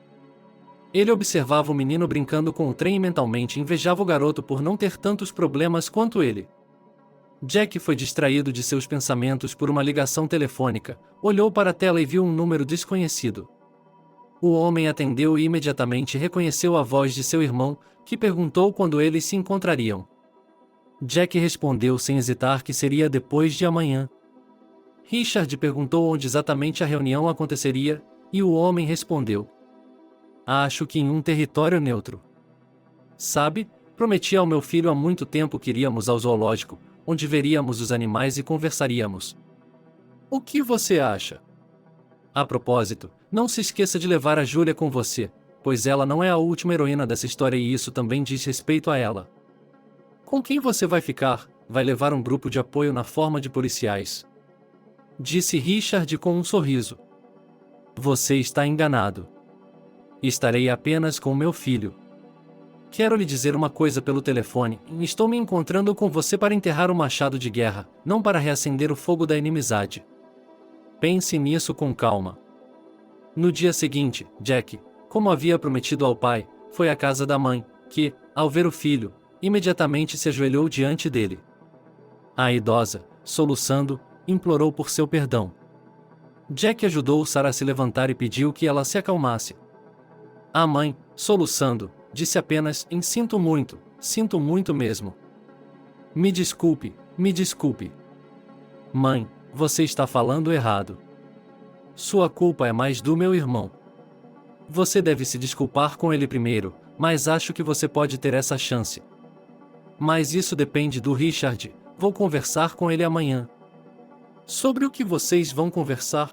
Ele observava o menino brincando com o trem e mentalmente invejava o garoto por não ter tantos problemas quanto ele. Jack foi distraído de seus pensamentos por uma ligação telefônica, olhou para a tela e viu um número desconhecido. O homem atendeu e imediatamente reconheceu a voz de seu irmão, que perguntou quando eles se encontrariam. Jack respondeu sem hesitar que seria depois de amanhã. Richard perguntou onde exatamente a reunião aconteceria, e o homem respondeu: Acho que em um território neutro. Sabe, prometi ao meu filho há muito tempo que iríamos ao zoológico, onde veríamos os animais e conversaríamos. O que você acha? A propósito, não se esqueça de levar a Julia com você, pois ela não é a última heroína dessa história e isso também diz respeito a ela. Com quem você vai ficar? Vai levar um grupo de apoio na forma de policiais. Disse Richard com um sorriso. Você está enganado. Estarei apenas com meu filho. Quero lhe dizer uma coisa pelo telefone, estou me encontrando com você para enterrar o machado de guerra, não para reacender o fogo da inimizade. Pense nisso com calma. No dia seguinte, Jack, como havia prometido ao pai, foi à casa da mãe, que, ao ver o filho, imediatamente se ajoelhou diante dele. A idosa, soluçando, implorou por seu perdão. Jack ajudou Sarah a se levantar e pediu que ela se acalmasse. A mãe, soluçando, disse apenas: sinto muito mesmo. Me desculpe, me desculpe. Mãe, você está falando errado. Sua culpa é mais do meu irmão. Você deve se desculpar com ele primeiro, mas acho que você pode ter essa chance. Mas isso depende do Richard, vou conversar com ele amanhã. Sobre o que vocês vão conversar?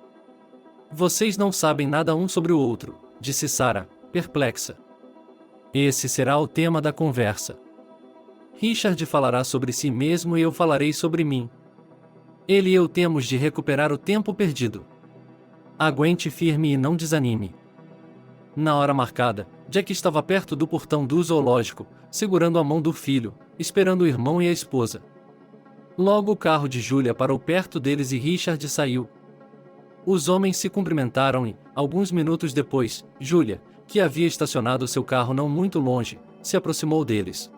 Vocês não sabem nada um sobre o outro, disse Sarah, perplexa. Esse será o tema da conversa. Richard falará sobre si mesmo e eu falarei sobre mim. Ele e eu temos de recuperar o tempo perdido. Aguente firme e não desanime. Na hora marcada, Jack estava perto do portão do zoológico, segurando a mão do filho, esperando o irmão e a esposa. Logo o carro de Julia parou perto deles e Richard saiu. Os homens se cumprimentaram e, alguns minutos depois, Julia, que havia estacionado seu carro não muito longe, se aproximou deles.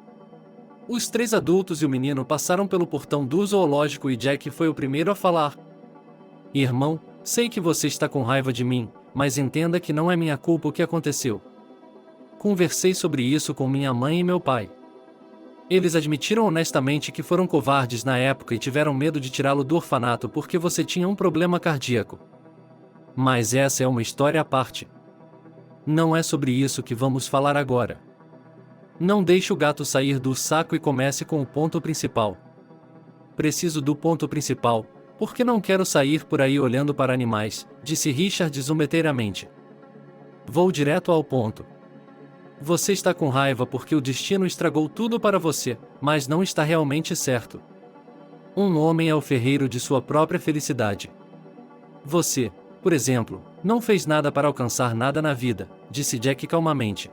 Os três adultos e o menino passaram pelo portão do zoológico e Jack foi o primeiro a falar. Irmão, sei que você está com raiva de mim, mas entenda que não é minha culpa o que aconteceu. Conversei sobre isso com minha mãe e meu pai. Eles admitiram honestamente que foram covardes na época e tiveram medo de tirá-lo do orfanato porque você tinha um problema cardíaco. Mas essa é uma história à parte. Não é sobre isso que vamos falar agora. Não deixe o gato sair do saco e comece com o ponto principal. Preciso do ponto principal, porque não quero sair por aí olhando para animais, disse Richard zombeteiramente. Vou direto ao ponto. Você está com raiva porque o destino estragou tudo para você, mas não está realmente certo. Um homem é o ferreiro de sua própria felicidade. Você, por exemplo, não fez nada para alcançar nada na vida, disse Jack calmamente.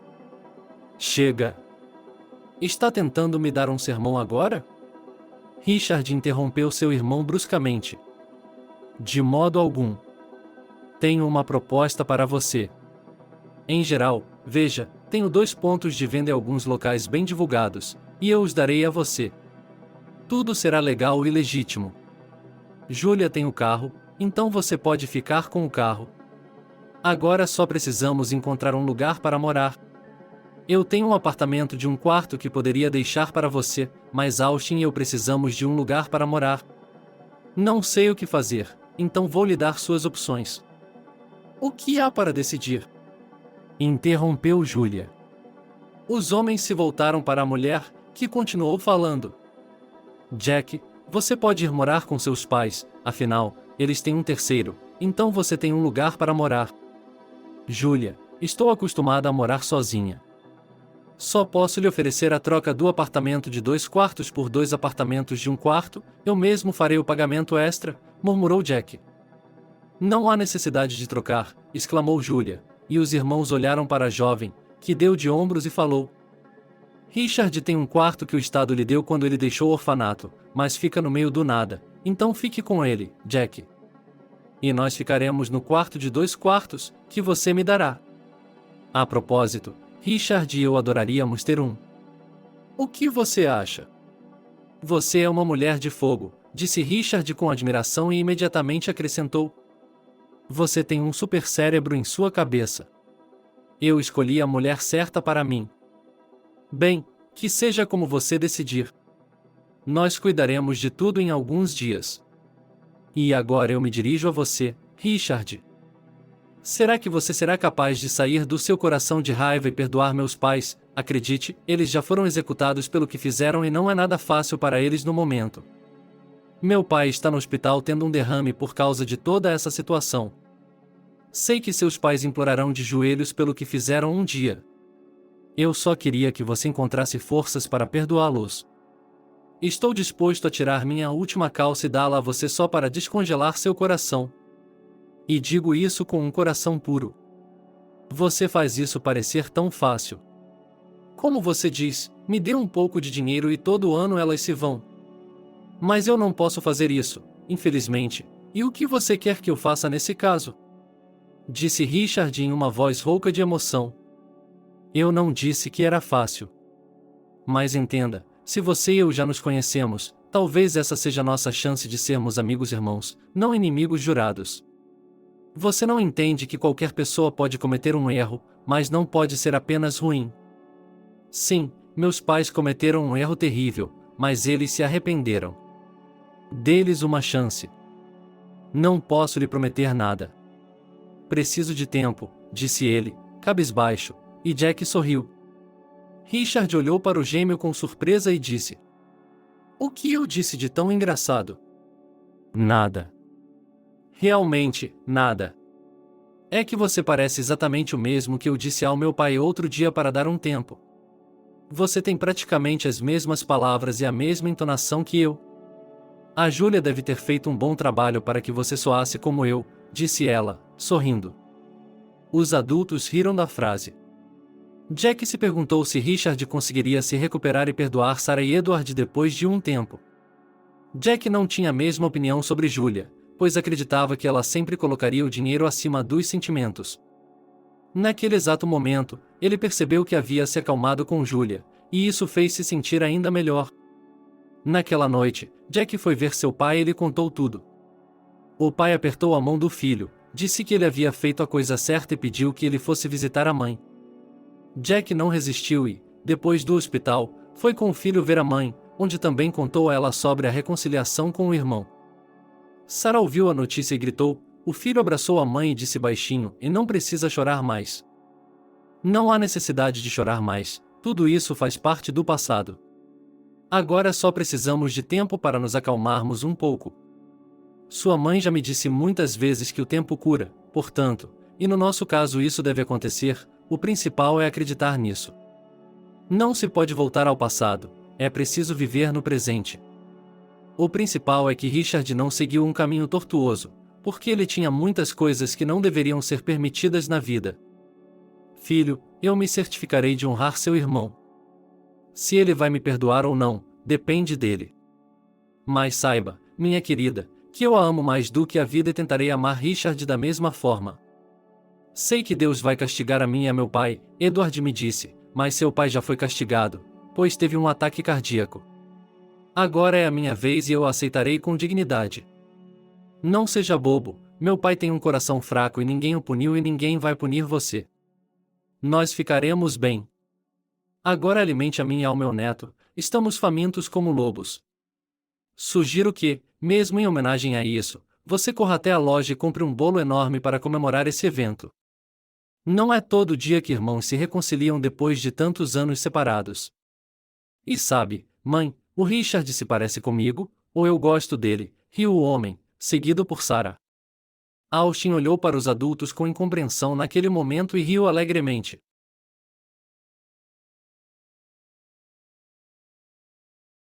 Chega! Está tentando me dar um sermão agora? Richard interrompeu seu irmão bruscamente. De modo algum. Tenho uma proposta para você. Em geral, veja, tenho 2 pontos de venda em alguns locais bem divulgados, e eu os darei a você. Tudo será legal e legítimo. Julia tem o carro, então você pode ficar com o carro. Agora só precisamos encontrar um lugar para morar. Eu tenho um apartamento de 1 quarto que poderia deixar para você, mas Austin e eu precisamos de um lugar para morar. Não sei o que fazer, então vou lhe dar suas opções. O que há para decidir? Interrompeu Julia. Os homens se voltaram para a mulher, que continuou falando. Jack, você pode ir morar com seus pais, afinal, eles têm um terceiro, então você tem um lugar para morar. Julia, estou acostumada a morar sozinha. Só posso lhe oferecer a troca do apartamento de 2 quartos por 2 apartamentos de 1 quarto, eu mesmo farei o pagamento extra, murmurou Jack. Não há necessidade de trocar, exclamou Julia, e os irmãos olharam para a jovem, que deu de ombros e falou. Richard tem 1 quarto que o Estado lhe deu quando ele deixou o orfanato, mas fica no meio do nada, então fique com ele, Jack. E nós ficaremos no quarto de 2 quartos, que você me dará. A propósito, Richard e eu adoraríamos ter um. O que você acha? Você é uma mulher de fogo, disse Richard com admiração e imediatamente acrescentou. Você tem um super cérebro em sua cabeça. Eu escolhi a mulher certa para mim. Bem, que seja como você decidir. Nós cuidaremos de tudo em alguns dias. E agora eu me dirijo a você, Richard. Será que você será capaz de sair do seu coração de raiva e perdoar meus pais? Acredite, eles já foram executados pelo que fizeram e não é nada fácil para eles no momento. Meu pai está no hospital tendo um derrame por causa de toda essa situação. Sei que seus pais implorarão de joelhos pelo que fizeram um dia. Eu só queria que você encontrasse forças para perdoá-los. Estou disposto a tirar minha última calça e dá-la a você só para descongelar seu coração. E digo isso com um coração puro. Você faz isso parecer tão fácil. Como você diz, me dê um pouco de dinheiro e todo ano elas se vão. Mas eu não posso fazer isso, infelizmente. E o que você quer que eu faça nesse caso? Disse Richard em uma voz rouca de emoção. Eu não disse que era fácil. Mas entenda, se você e eu já nos conhecemos, talvez essa seja a nossa chance de sermos amigos irmãos, não inimigos jurados. Você não entende que qualquer pessoa pode cometer um erro, mas não pode ser apenas ruim. Sim, meus pais cometeram um erro terrível, mas eles se arrependeram. Dê-lhes uma chance. Não posso lhe prometer nada. Preciso de tempo, disse ele, cabisbaixo, e Jack sorriu. Richard olhou para o gêmeo com surpresa e disse: "O que eu disse de tão engraçado?" "Nada. Realmente, nada. É que você parece exatamente o mesmo que eu disse ao meu pai outro dia para dar um tempo. Você tem praticamente as mesmas palavras e a mesma entonação que eu. A Júlia deve ter feito um bom trabalho para que você soasse como eu", disse ela, sorrindo. Os adultos riram da frase. Jack se perguntou se Richard conseguiria se recuperar e perdoar Sarah e Edward depois de um tempo. Jack não tinha a mesma opinião sobre Julia, pois acreditava que ela sempre colocaria o dinheiro acima dos sentimentos. Naquele exato momento, ele percebeu que havia se acalmado com Julia, e isso fez-se sentir ainda melhor. Naquela noite, Jack foi ver seu pai e lhe contou tudo. O pai apertou a mão do filho, disse que ele havia feito a coisa certa e pediu que ele fosse visitar a mãe. Jack não resistiu e, depois do hospital, foi com o filho ver a mãe, onde também contou a ela sobre a reconciliação com o irmão. Sarah ouviu a notícia e gritou. O filho abraçou a mãe e disse baixinho: "E não precisa chorar mais. Não há necessidade de chorar mais, tudo isso faz parte do passado. Agora só precisamos de tempo para nos acalmarmos um pouco. Sua mãe já me disse muitas vezes que o tempo cura, portanto, e no nosso caso isso deve acontecer, o principal é acreditar nisso. Não se pode voltar ao passado, é preciso viver no presente." O principal é que Richard não seguiu um caminho tortuoso, porque ele tinha muitas coisas que não deveriam ser permitidas na vida. "Filho, eu me certificarei de honrar seu irmão. Se ele vai me perdoar ou não, depende dele. Mas saiba, minha querida, que eu a amo mais do que a vida e tentarei amar Richard da mesma forma. Sei que Deus vai castigar a mim e a meu pai", Edward me disse, "mas seu pai já foi castigado, pois teve um ataque cardíaco. Agora é a minha vez e eu a aceitarei com dignidade. Não seja bobo, meu pai tem um coração fraco e ninguém o puniu e ninguém vai punir você. Nós ficaremos bem. Agora alimente a mim e ao meu neto, estamos famintos como lobos. Sugiro que, mesmo em homenagem a isso, você corra até a loja e compre um bolo enorme para comemorar esse evento. Não é todo dia que irmãos se reconciliam depois de tantos anos separados. E sabe, mãe, o Richard se parece comigo, ou eu gosto dele", riu o homem, seguido por Sarah. Austin olhou para os adultos com incompreensão naquele momento e riu alegremente.